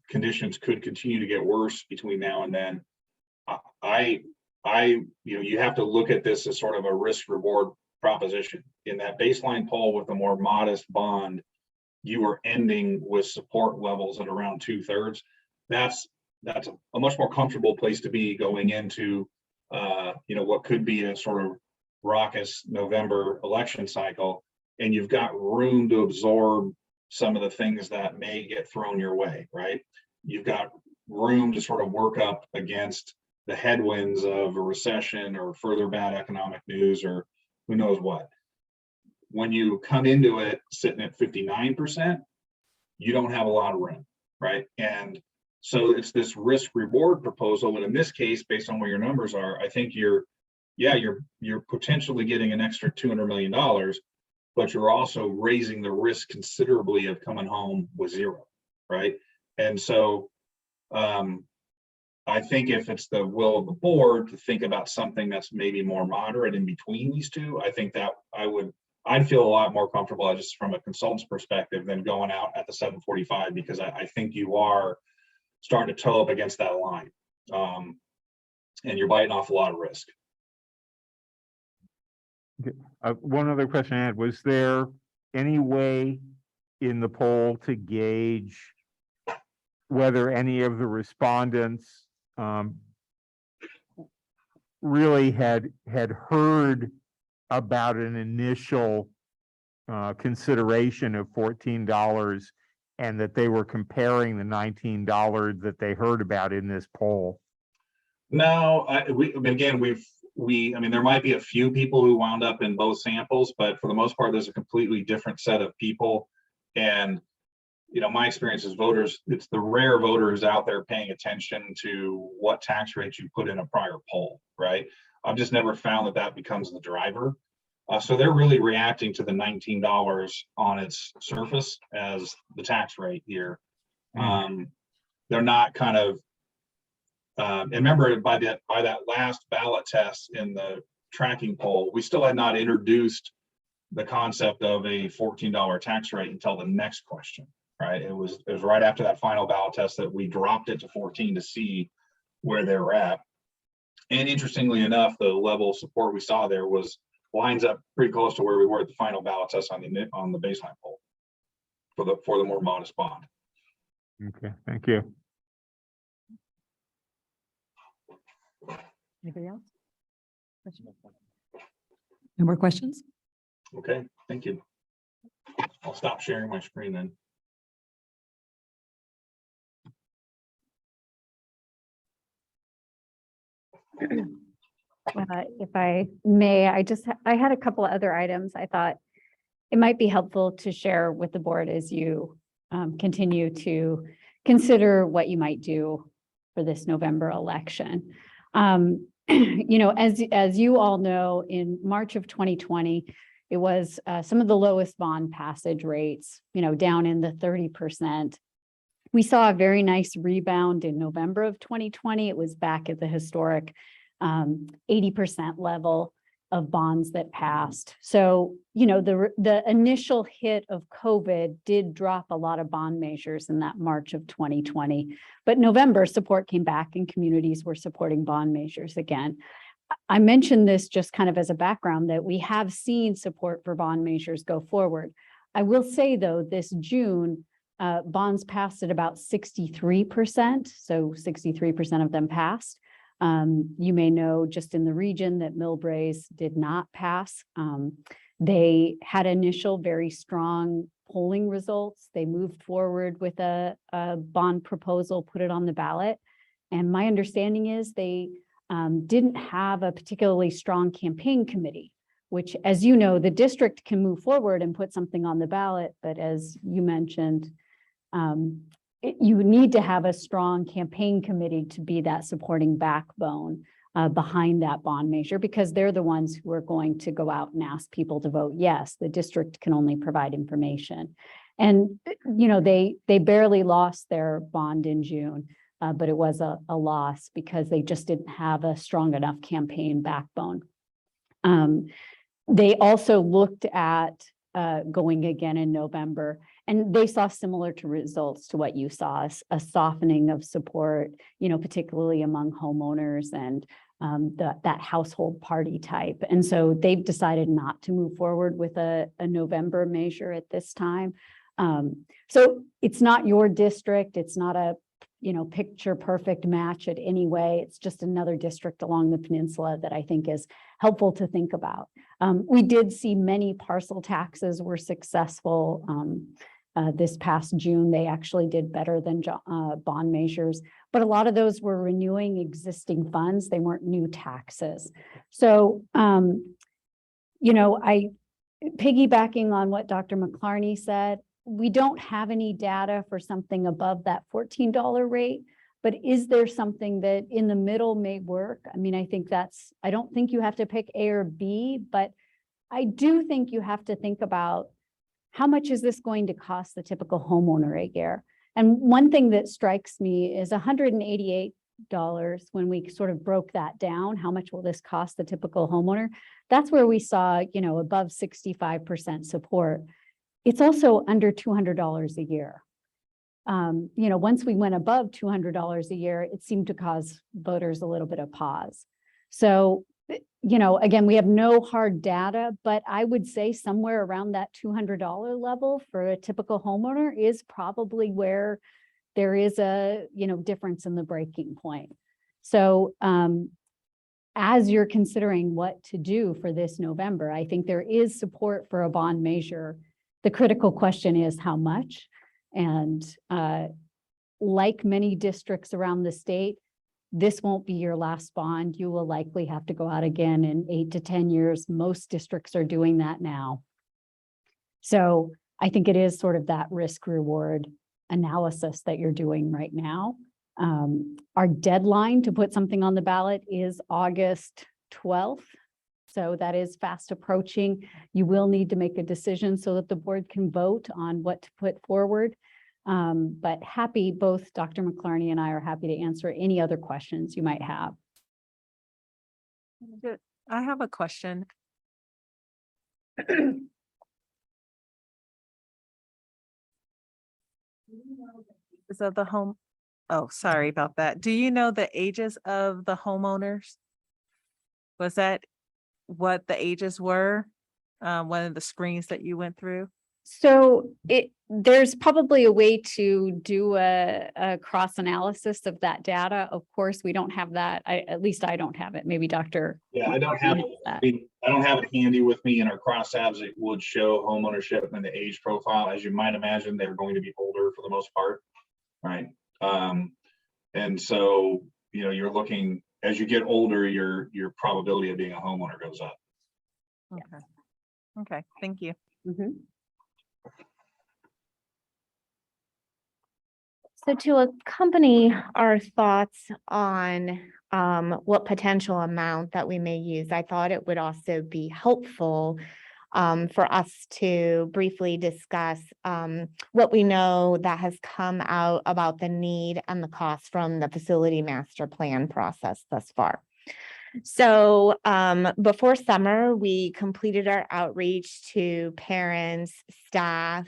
conditions could continue to get worse between now and then, you have to look at this as sort of a risk reward proposition. In that baseline poll with a more modest bond, you are ending with support levels at around 2/3. That's a much more comfortable place to be going into what could be a sort of raucous November election cycle, and you've got room to absorb some of the things that may get thrown your way, right? You've got room to sort of work up against the headwinds of a recession or further bad economic news or who knows what. When you come into it sitting at 59%, you don't have a lot of room, right? And so it's this risk reward proposal. And in this case, based on what your numbers are, I think you're potentially getting an extra $200 million, but you're also raising the risk considerably of coming home with zero, right? And so I think if it's the will of the board to think about something that's maybe more moderate in between these two, I think that I'd feel a lot more comfortable just from a consultant's perspective than going out at the 745, because I think you are starting to toe up against that line, and you're biting off a lot of risk. One other question I had, was there any way in the poll to gauge whether any of the respondents really had heard about an initial consideration of $14 and that they were comparing the $19 that they heard about in this poll? No, there might be a few people who wound up in both samples, but for the most part, there's a completely different set of people. And my experience as voters, it's the rare voter who's out there paying attention to what tax rates you put in a prior poll, right? I've just never found that becomes the driver. So they're really reacting to the $19 on its surface as the tax rate here. They're not kind of, and remember by that last ballot test in the tracking poll, we still had not introduced the concept of a $14 tax rate until the next question, right? It was right after that final ballot test that we dropped it to 14 to see where they're at. And interestingly enough, the level of support we saw there lines up pretty close to where we were at the final ballot test on the baseline poll for the more modest bond. Okay, thank you. Anybody else? No more questions? Okay, thank you. I'll stop sharing my screen then. If I may, I had a couple of other items I thought it might be helpful to share with the board as you continue to consider what you might do for this November election. As you all know, in March of 2020, it was some of the lowest bond passage rates, down in the 30%. We saw a very nice rebound in November of 2020. It was back at the historic 80% level of bonds that passed. So, you know, the initial hit of COVID did drop a lot of bond measures in that March of 2020. But November, support came back and communities were supporting bond measures again. I mentioned this just kind of as a background that we have seen support for bond measures go forward. I will say, though, this June, bonds passed at about 63%. So 63% of them passed. You may know just in the region that Millbraes did not pass. They had initial very strong polling results. They moved forward with a bond proposal, put it on the ballot. And my understanding is they didn't have a particularly strong campaign committee, which, as you know, the district can move forward and put something on the ballot. But as you mentioned, you need to have a strong campaign committee to be that supporting backbone behind that bond measure, because they're the ones who are going to go out and ask people to vote yes. The district can only provide information. And, you know, they barely lost their bond in June, but it was a loss because they just didn't have a strong enough campaign backbone. They also looked at going again in November, and they saw similar to results to what you saw, a softening of support, you know, particularly among homeowners and that household party type. And so they've decided not to move forward with a November measure at this time. So it's not your district. It's not a, you know, picture perfect match at any way. It's just another district along the peninsula that I think is helpful to think about. We did see many parcel taxes were successful. This past June, they actually did better than bond measures, but a lot of those were renewing existing funds. They weren't new taxes. So, you know, piggybacking on what Dr. McClarney said, we don't have any data for something above that $14 rate, but is there something that in the middle may work? I mean, I think I don't think you have to pick A or B, but I do think you have to think about how much is this going to cost the typical homeowner a year? And one thing that strikes me is $188 when we sort of broke that down. How much will this cost the typical homeowner? That's where we saw, you know, above 65% support. It's also under $200 a year. You know, once we went above $200 a year, it seemed to cause voters a little bit of pause. So, you know, again, we have no hard data, but I would say somewhere around that $200 level for a typical homeowner is probably where there is a, you know, difference in the breaking point. So as you're considering what to do for this November, I think there is support for a bond measure. The critical question is how much, and like many districts around the state, this won't be your last bond. You will likely have to go out again in 8 to 10 years. Most districts are doing that now. So I think it is sort of that risk reward analysis that you're doing right now. Our deadline to put something on the ballot is August 12th. So that is fast approaching. You will need to make a decision so that the board can vote on what to put forward. But happy, both Dr. McClarney and I are happy to answer any other questions you might have. I have a question. So oh, sorry about that. Do you know the ages of the homeowners? Was that what the ages were? One of the screens that you went through? So there's probably a way to do a cross analysis of that data. Of course, we don't have that. At least I don't have it. Maybe Dr. Yeah, I don't have it. I don't have it handy with me. In our cross tabs, it would show home ownership and the age profile. As you might imagine, they're going to be older for the most part, right? And so, you know, you're looking, as you get older, your probability of being a homeowner goes up. Okay. Okay, thank you. Mm-hmm. So to accompany our thoughts on what potential amount that we may use, I thought it would also be helpful for us to briefly discuss what we know that has come out about the need and the cost from the facility master plan process thus far. So before summer, we completed our outreach to parents, staff,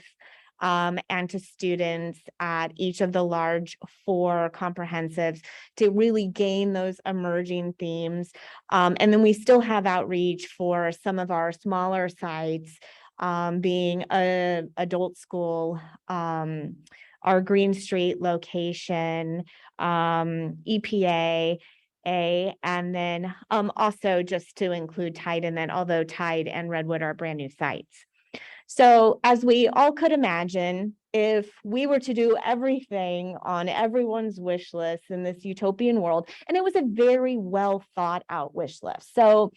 and to students at each of the large 4 comprehensives to really gain those emerging themes. And then we still have outreach for some of our smaller sites, being a adult school, our Green Street location, EPA, and then also just to include Tide, and then although Tide and Redwood are brand new sites. So as we all could imagine, if we were to do everything on everyone's wish list in this utopian world, and it was a very well thought out wish list. So,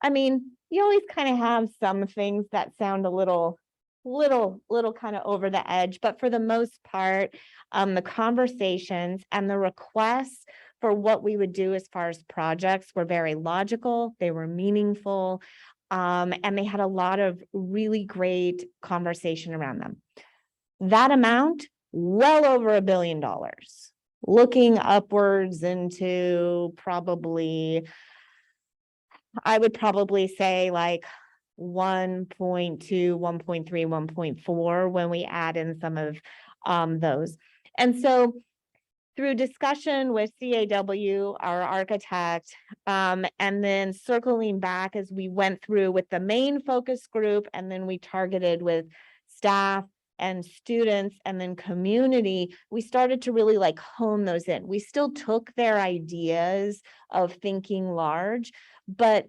I mean, you always kind of have some things that sound a little kind of over the edge, but for the most part, the conversations and the requests for what we would do as far as projects were very logical, they were meaningful, and they had a lot of really great conversation around them. That amount, well over $1 billion, looking upwards into probably, I would probably say like 1.2, 1.3, 1.4 when we add in some of those. And so through discussion with CAW, our architect, and then circling back as we went through with the main focus group, and then we targeted with staff and students and then community, we started to really like hone those in. We still took their ideas of thinking large, but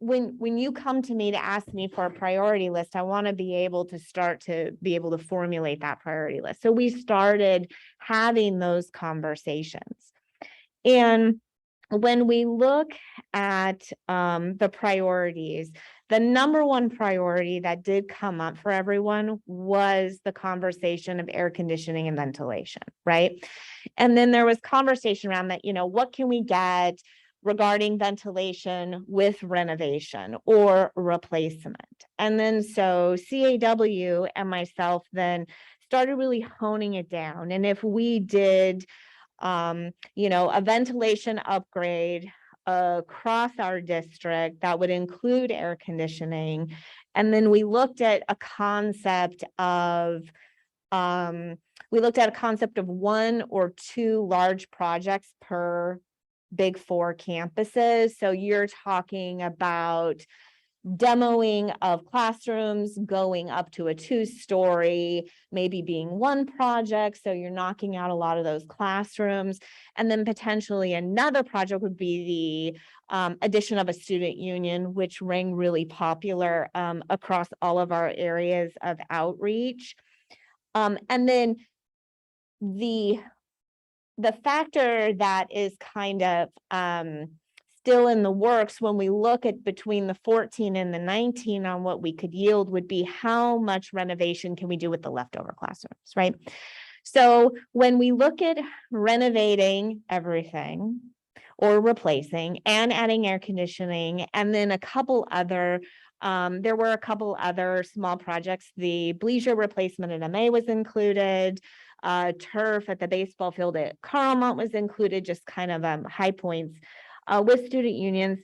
when you come to me to ask me for a priority list, I want to be able to start to be able to formulate that priority list. So we started having those conversations. And when we look at the priorities, the number one priority that did come up for everyone was the conversation of air conditioning and ventilation, right? And then there was conversation around that, you know, what can we get regarding ventilation with renovation or replacement? And then so CAW and myself then started really honing it down. And if we did, you know, a ventilation upgrade across our district that would include air conditioning, and then we looked at a concept of 1 or 2 large projects per Big 4 campuses. So you're talking about demoing of classrooms going up to a 2-story, maybe being 1 project. So you're knocking out a lot of those classrooms. And then potentially another project would be the addition of a student union, which rang really popular across all of our areas of outreach. And then the factor that is kind of still in the works when we look at between the 14 and the 19 on what we could yield would be how much renovation can we do with the leftover classrooms, right? So when we look at renovating everything or replacing and adding air conditioning, and then a couple other, there were a couple other small projects. The bleacher replacement at MA was included. Turf at the baseball field at Carlmont was included, just kind of high points. With student unions,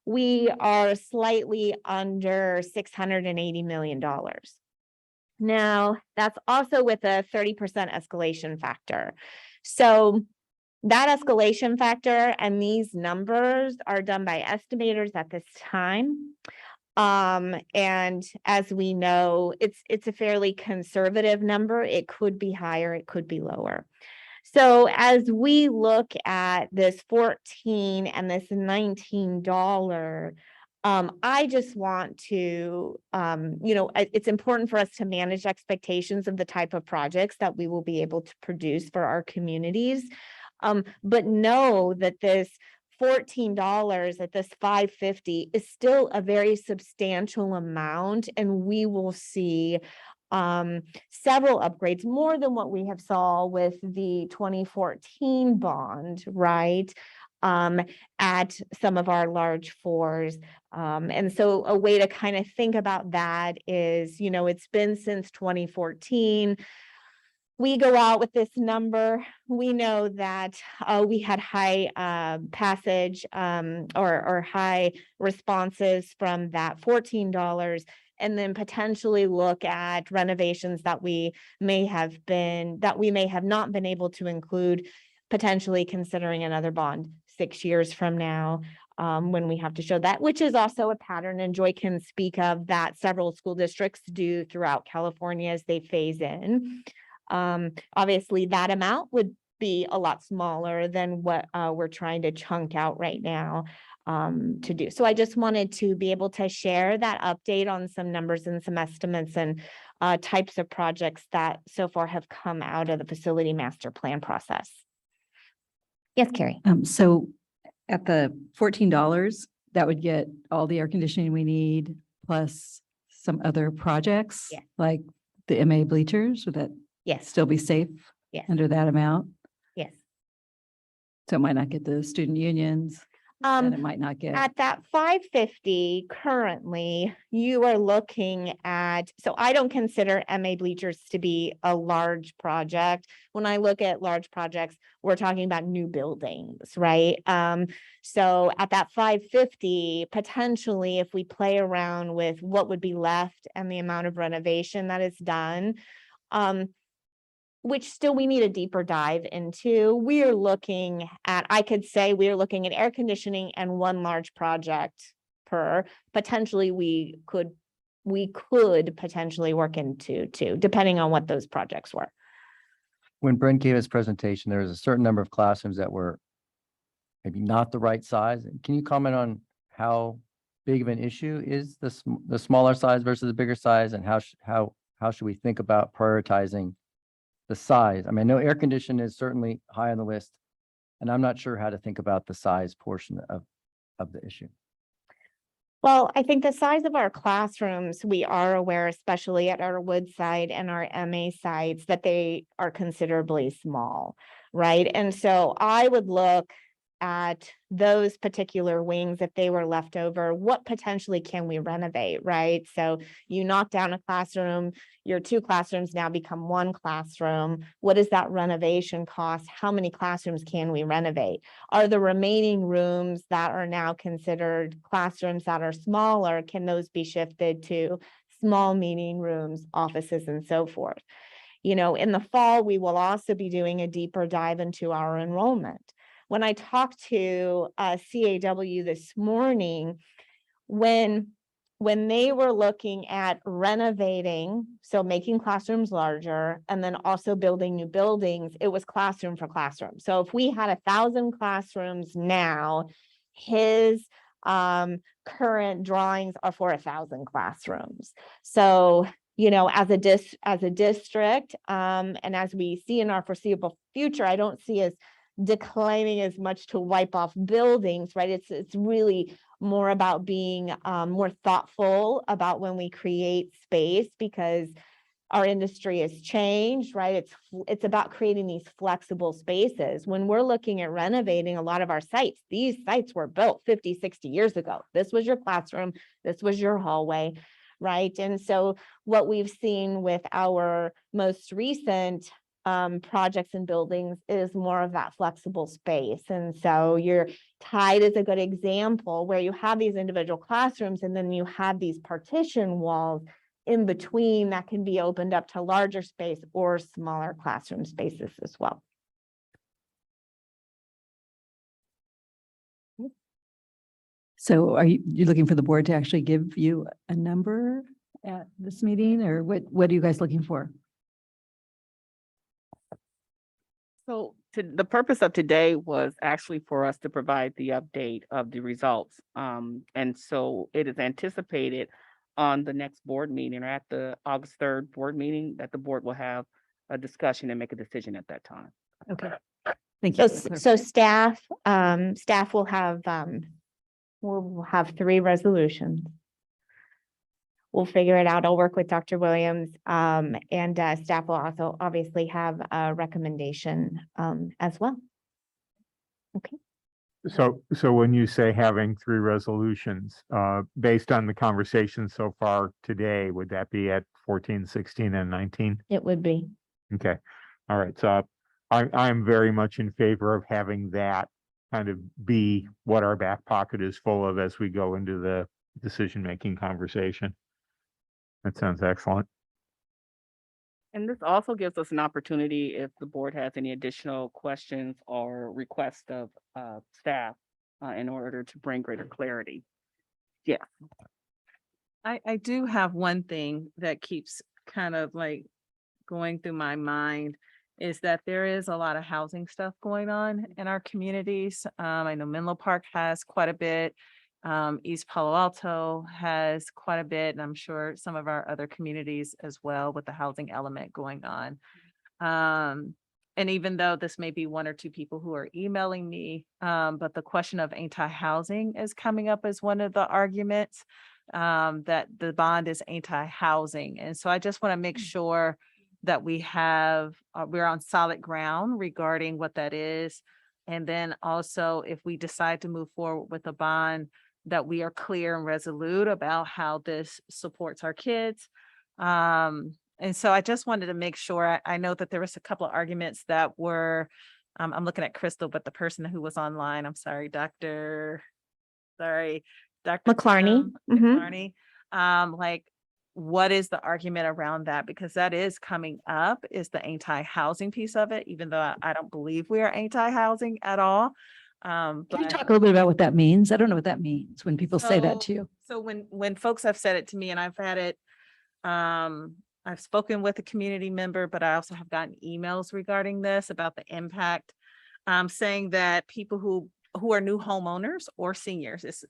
we are slightly under $680 million. Now, that's also with a 30% escalation factor. So that escalation factor and these numbers are done by estimators at this time. And as we know, it's a fairly conservative number. It could be higher, it could be lower. So as we look at this 14 and this $19, I just want to, you know, it's important for us to manage expectations of the type of projects that we will be able to produce for our communities. But know that this $14 at this $550 is still a very substantial amount, and we will see several upgrades, more than what we have saw with the 2014 bond, right? at some of our large fours. And so a way to kind of think about that is, you know, it's been since 2014. We go out with this number. We know that we had high passage or high responses from that $14, and then potentially look at renovations that we may have not been able to include, potentially considering another bond 6 years from now. When we have to show that, which is also a pattern, and Joy can speak of that several school districts do throughout California as they phase in. Obviously that amount would be a lot smaller than what we're trying to chunk out right now to do. So I just wanted to be able to share that update on some numbers and some estimates and types of projects that so far have come out of the facility master plan process. Yes, Carrie. So at the $14, that would get all the air conditioning we need, plus some other projects. Yeah. Like the MA bleachers, would that Yes. still be safe Yes. under that amount? Yes. So it might not get the student unions, and it might not get. At that 550 currently, you are looking at, so I don't consider MA bleachers to be a large project. When I look at large projects, we're talking about new buildings, right? So at that 550, potentially if we play around with what would be left and the amount of renovation that is done, which still we need a deeper dive into. We are looking at, I could say we are looking at air conditioning and one large project per. Potentially we could potentially work into two, depending on what those projects were. When Brent gave his presentation, there was a certain number of classrooms that were maybe not the right size. Can you comment on how big of an issue is the smaller size versus the bigger size, and how should we think about prioritizing the size? I mean, I know air conditioning is certainly high on the list, and I'm not sure how to think about the size portion of the issue. Well, I think the size of our classrooms, we are aware, especially at our Woodside and our MA sites, that they are considerably small, right? And so I would look at those particular wings, if they were left over, what potentially can we renovate, right? So you knock down a classroom, your two classrooms now become one classroom. What does that renovation cost? How many classrooms can we renovate? Are the remaining rooms that are now considered classrooms that are smaller, can those be shifted to small meeting rooms, offices, and so forth? You know, in the fall, we will also be doing a deeper dive into our enrollment. When I talked to CAW this morning, when they were looking at renovating, so making classrooms larger and then also building new buildings, it was classroom for classroom. So if we had 1,000 classrooms now, his current drawings are for 1,000 classrooms. So, you know, as a district, and as we see in our foreseeable future, I don't see us declining as much to wipe off buildings, right? It's really more about being more thoughtful about when we create space, because our industry has changed, right? It's about creating these flexible spaces. When we're looking at renovating a lot of our sites, these sites were built 50, 60 years ago. This was your classroom, this was your hallway, right? And so what we've seen with our most recent projects and buildings is more of that flexible space. And so your Tide is a good example where you have these individual classrooms and then you have these partition walls in between that can be opened up to larger space or smaller classroom spaces as well. So are you looking for the board to actually give you a number at this meeting, or what are you guys looking for? So the purpose of today was actually for us to provide the update of the results. And so it is anticipated on the next board meeting, or at the August 3rd board meeting, that the board will have a discussion and make a decision at that time. Okay, thank you. So staff will have, we'll have 3 resolutions. We'll figure it out. I'll work with Dr. Williams, and staff will also obviously have a recommendation as well. Okay. So when you say having 3 resolutions, based on the conversation so far today, would that be at 14, 16, and 19? It would be. Okay, all right, so I'm very much in favor of having that kind of be what our back pocket is full of as we go into the decision-making conversation. That sounds excellent. And this also gives us an opportunity if the board has any additional questions or requests of staff in order to bring greater clarity. Yeah. I do have one thing that keeps kind of like going through my mind is that there is a lot of housing stuff going on in our communities. I know Menlo Park has quite a bit. East Palo Alto has quite a bit, and I'm sure some of our other communities as well with the housing element going on. And even though this may be 1 or 2 people who are emailing me, but the question of anti-housing is coming up as one of the arguments, that the bond is anti-housing. And so I just want to make sure that we're on solid ground regarding what that is. And then also if we decide to move forward with a bond, that we are clear and resolute about how this supports our kids. And so I just wanted to make sure, I know that there was a couple of arguments that were, I'm looking at Crystal, but the person who was online, I'm sorry, Dr. McClarney. McClarney. Like, what is the argument around that? Because that is coming up, is the anti-housing piece of it, even though I don't believe we are anti-housing at all. Can you But- talk a little bit about what that means? I don't know what that means when people say that to you. So when folks have said it to me and I've had it, I've spoken with a community member, but I also have gotten emails regarding this about the impact. Saying that people who are new homeowners or seniors is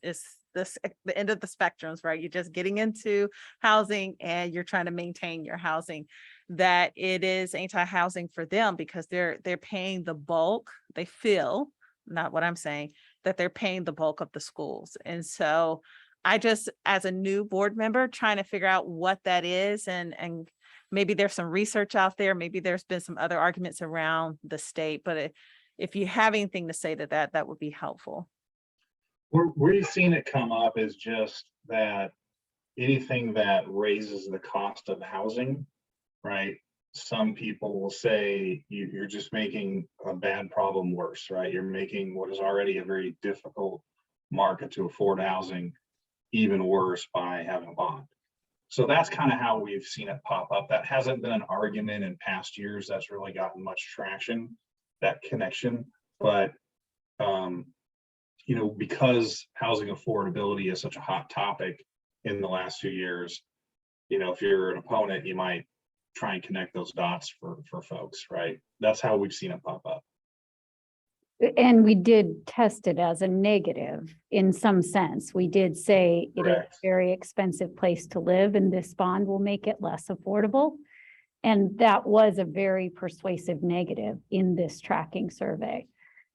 this the end of the spectrums, right? You're just getting into housing and you're trying to maintain your housing, that it is anti-housing for them because they're paying the bulk, they feel, not what I'm saying, that they're paying the bulk of the schools. And so I just, as a new board member, trying to figure out what that is, and maybe there's some research out there, maybe there's been some other arguments around the state, but if you have anything to say to that, that would be helpful. Where we've seen it come up is just that anything that raises the cost of housing, right? Some people will say you're just making a bad problem worse, right? You're making what is already a very difficult market to afford housing even worse by having a bond. So that's kind of how we've seen it pop up. That hasn't been an argument in past years that's really gotten much traction, that connection. But you know, because housing affordability is such a hot topic in the last few years, you know, if you're an opponent, you might try and connect those dots for folks, right? That's how we've seen it pop up. And we did test it as a negative in some sense. We did say it is a Correct. very expensive place to live and this bond will make it less affordable. And that was a very persuasive negative in this tracking survey.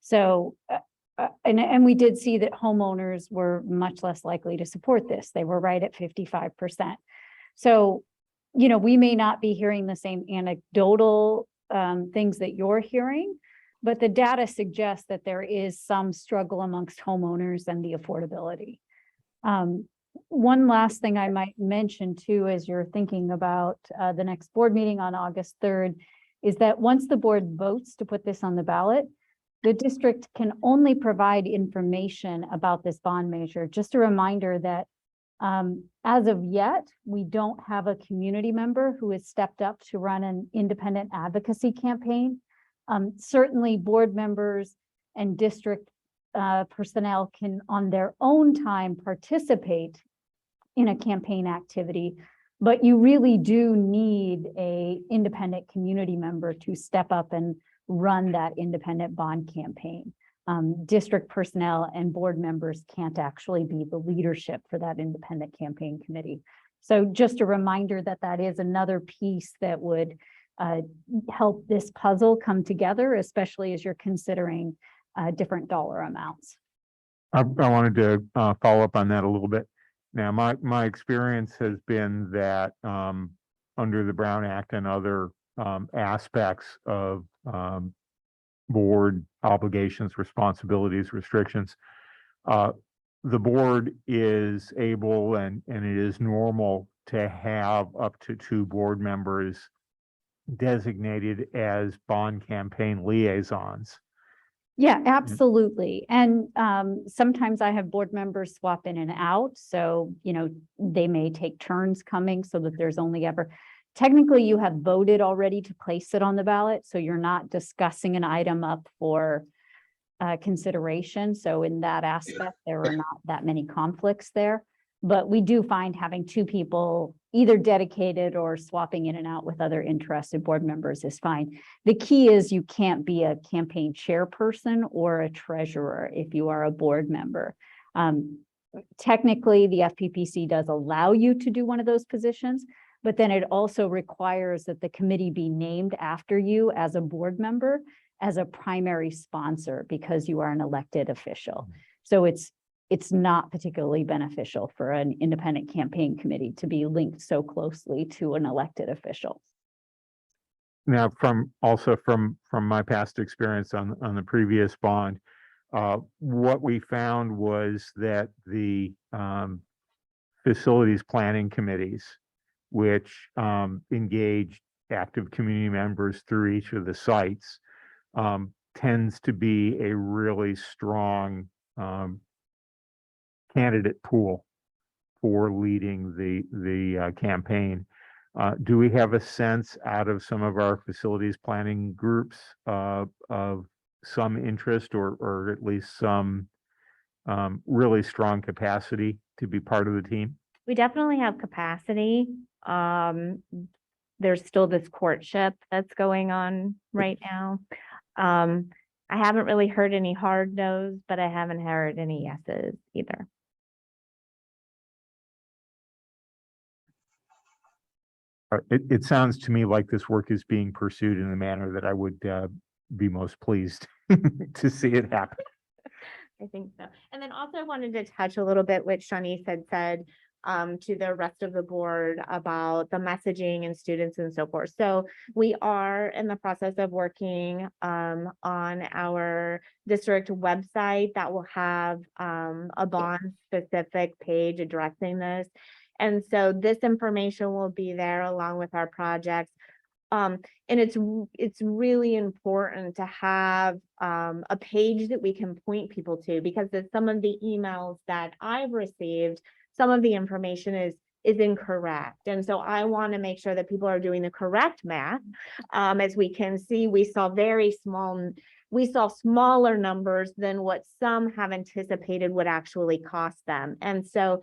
So, and we did see that homeowners were much less likely to support this. They were right at 55%. So, you know, we may not be hearing the same anecdotal things that you're hearing, but the data suggests that there is some struggle amongst homeowners and the affordability. One last thing I might mention too, as you're thinking about the next board meeting on August 3rd, is that once the board votes to put this on the ballot, the district can only provide information about this bond measure. Just a reminder that as of yet, we don't have a community member who has stepped up to run an independent advocacy campaign. Certainly board members and district personnel can on their own time participate in a campaign activity, but you really do need an independent community member to step up and run that independent bond campaign. District personnel and board members can't actually be the leadership for that independent campaign committee. So just a reminder that that is another piece that would help this puzzle come together, especially as you're considering different dollar amounts. I wanted to follow up on that a little bit. Now, my experience has been that under the Brown Act and other aspects of board obligations, responsibilities, restrictions. The board is able and it is normal to have up to 2 board members designated as bond campaign liaisons. Yeah, absolutely. And sometimes I have board members swap in and out. So, they may take turns coming so that there's only ever, technically you have voted already to place it on the ballot. So you're not discussing an item up for consideration. So in that aspect, there are not that many conflicts there. But we do find having 2 people either dedicated or swapping in and out with other interested board members is fine. The key is you can't be a campaign chairperson or a treasurer if you are a board member. Technically, the FPPC does allow you to do one of those positions, but then it also requires that the committee be named after you as a board member as a primary sponsor because you are an elected official. So it's not particularly beneficial for an independent campaign committee to be linked so closely to an elected official. Now, from my past experience on the previous bond, what we found was that the facilities planning committees, which engage active community members through each of the sites, tends to be a really strong candidate pool for leading the campaign. Do we have a sense out of some of our facilities planning groups of some interest or at least some really strong capacity to be part of the team? We definitely have capacity. There's still this courtship that's going on right now. I haven't really heard any hard no's, but I haven't heard any yeses either. It sounds to me like this work is being pursued in a manner that I would be most pleased to see it happen. I think so. And then also I wanted to touch a little bit what Shanice had said to the rest of the board about the messaging and students and so forth. So we are in the process of working on our district website that will have a bond specific page addressing this. And so this information will be there along with our projects. And it's really important to have a page that we can point people to, because some of the emails that I've received, some of the information is incorrect. And so I want to make sure that people are doing the correct math. As we can see, we saw smaller numbers than what some have anticipated would actually cost them. And so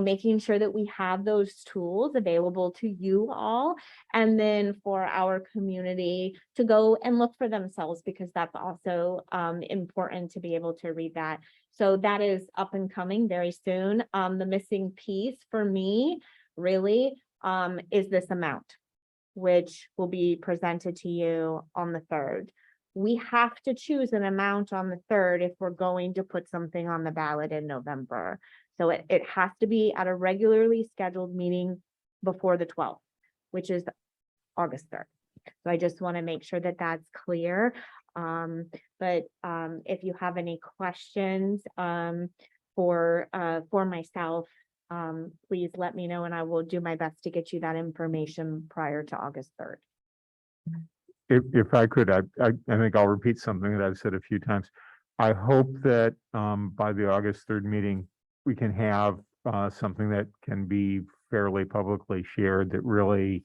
making sure that we have those tools available to you all, and then for our community to go and look for themselves, because that's also important to be able to read that. So that is up and coming very soon. The missing piece for me really is this amount, which will be presented to you on the 3rd. We have to choose an amount on the 3rd if we're going to put something on the ballot in November. So it has to be at a regularly scheduled meeting before the 12th, which is August 3rd. So I just want to make sure that that's clear. But if you have any questions for myself, please let me know and I will do my best to get you that information prior to August 3rd. If I could, I think I'll repeat something that I've said a few times. I hope that by the August 3rd meeting, we can have something that can be fairly publicly shared that really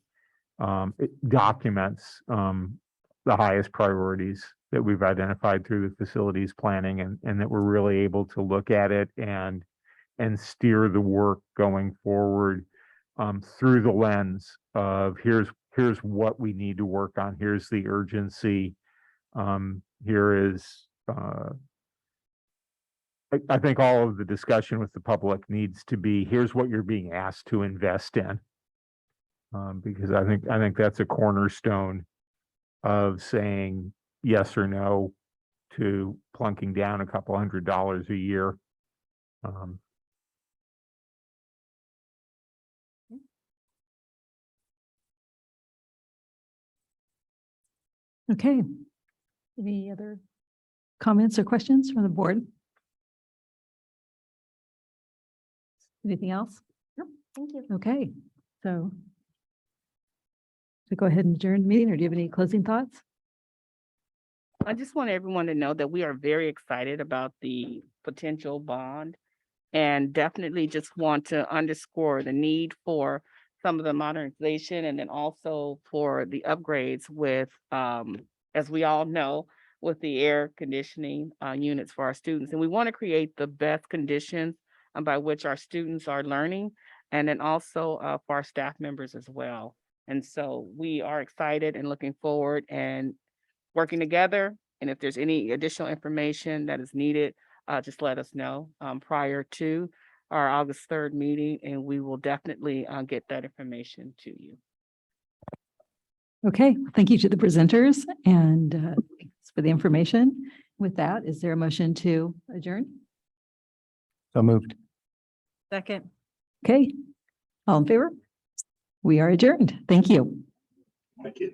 it documents the highest priorities that we've identified through the facilities planning, and that we're really able to look at it and steer the work going forward through the lens of here's what we need to work on, here's the urgency, here is I think all of the discussion with the public needs to be, here's what you're being asked to invest in. Because I think that's a cornerstone of saying yes or no to plunking down a couple $100 a year. Okay. Any other comments or questions from the board? Anything else? Thank you. Okay, so go ahead and adjourn the meeting, or do you have any closing thoughts? I just want everyone to know that we are very excited about the potential bond. And definitely just want to underscore the need for some of the modernization and then also for the upgrades with, as we all know, with the air conditioning units for our students. And we want to create the best conditions by which our students are learning, and then also for our staff members as well. And so we are excited and looking forward and working together. And if there's any additional information that is needed, just let us know prior to our August 3rd meeting, and we will definitely get that information to you. Okay, thank you to the presenters and thanks for the information. With that, is there a motion to adjourn? So moved. Second. Okay, all in favor? We are adjourned. Thank you. Thank you.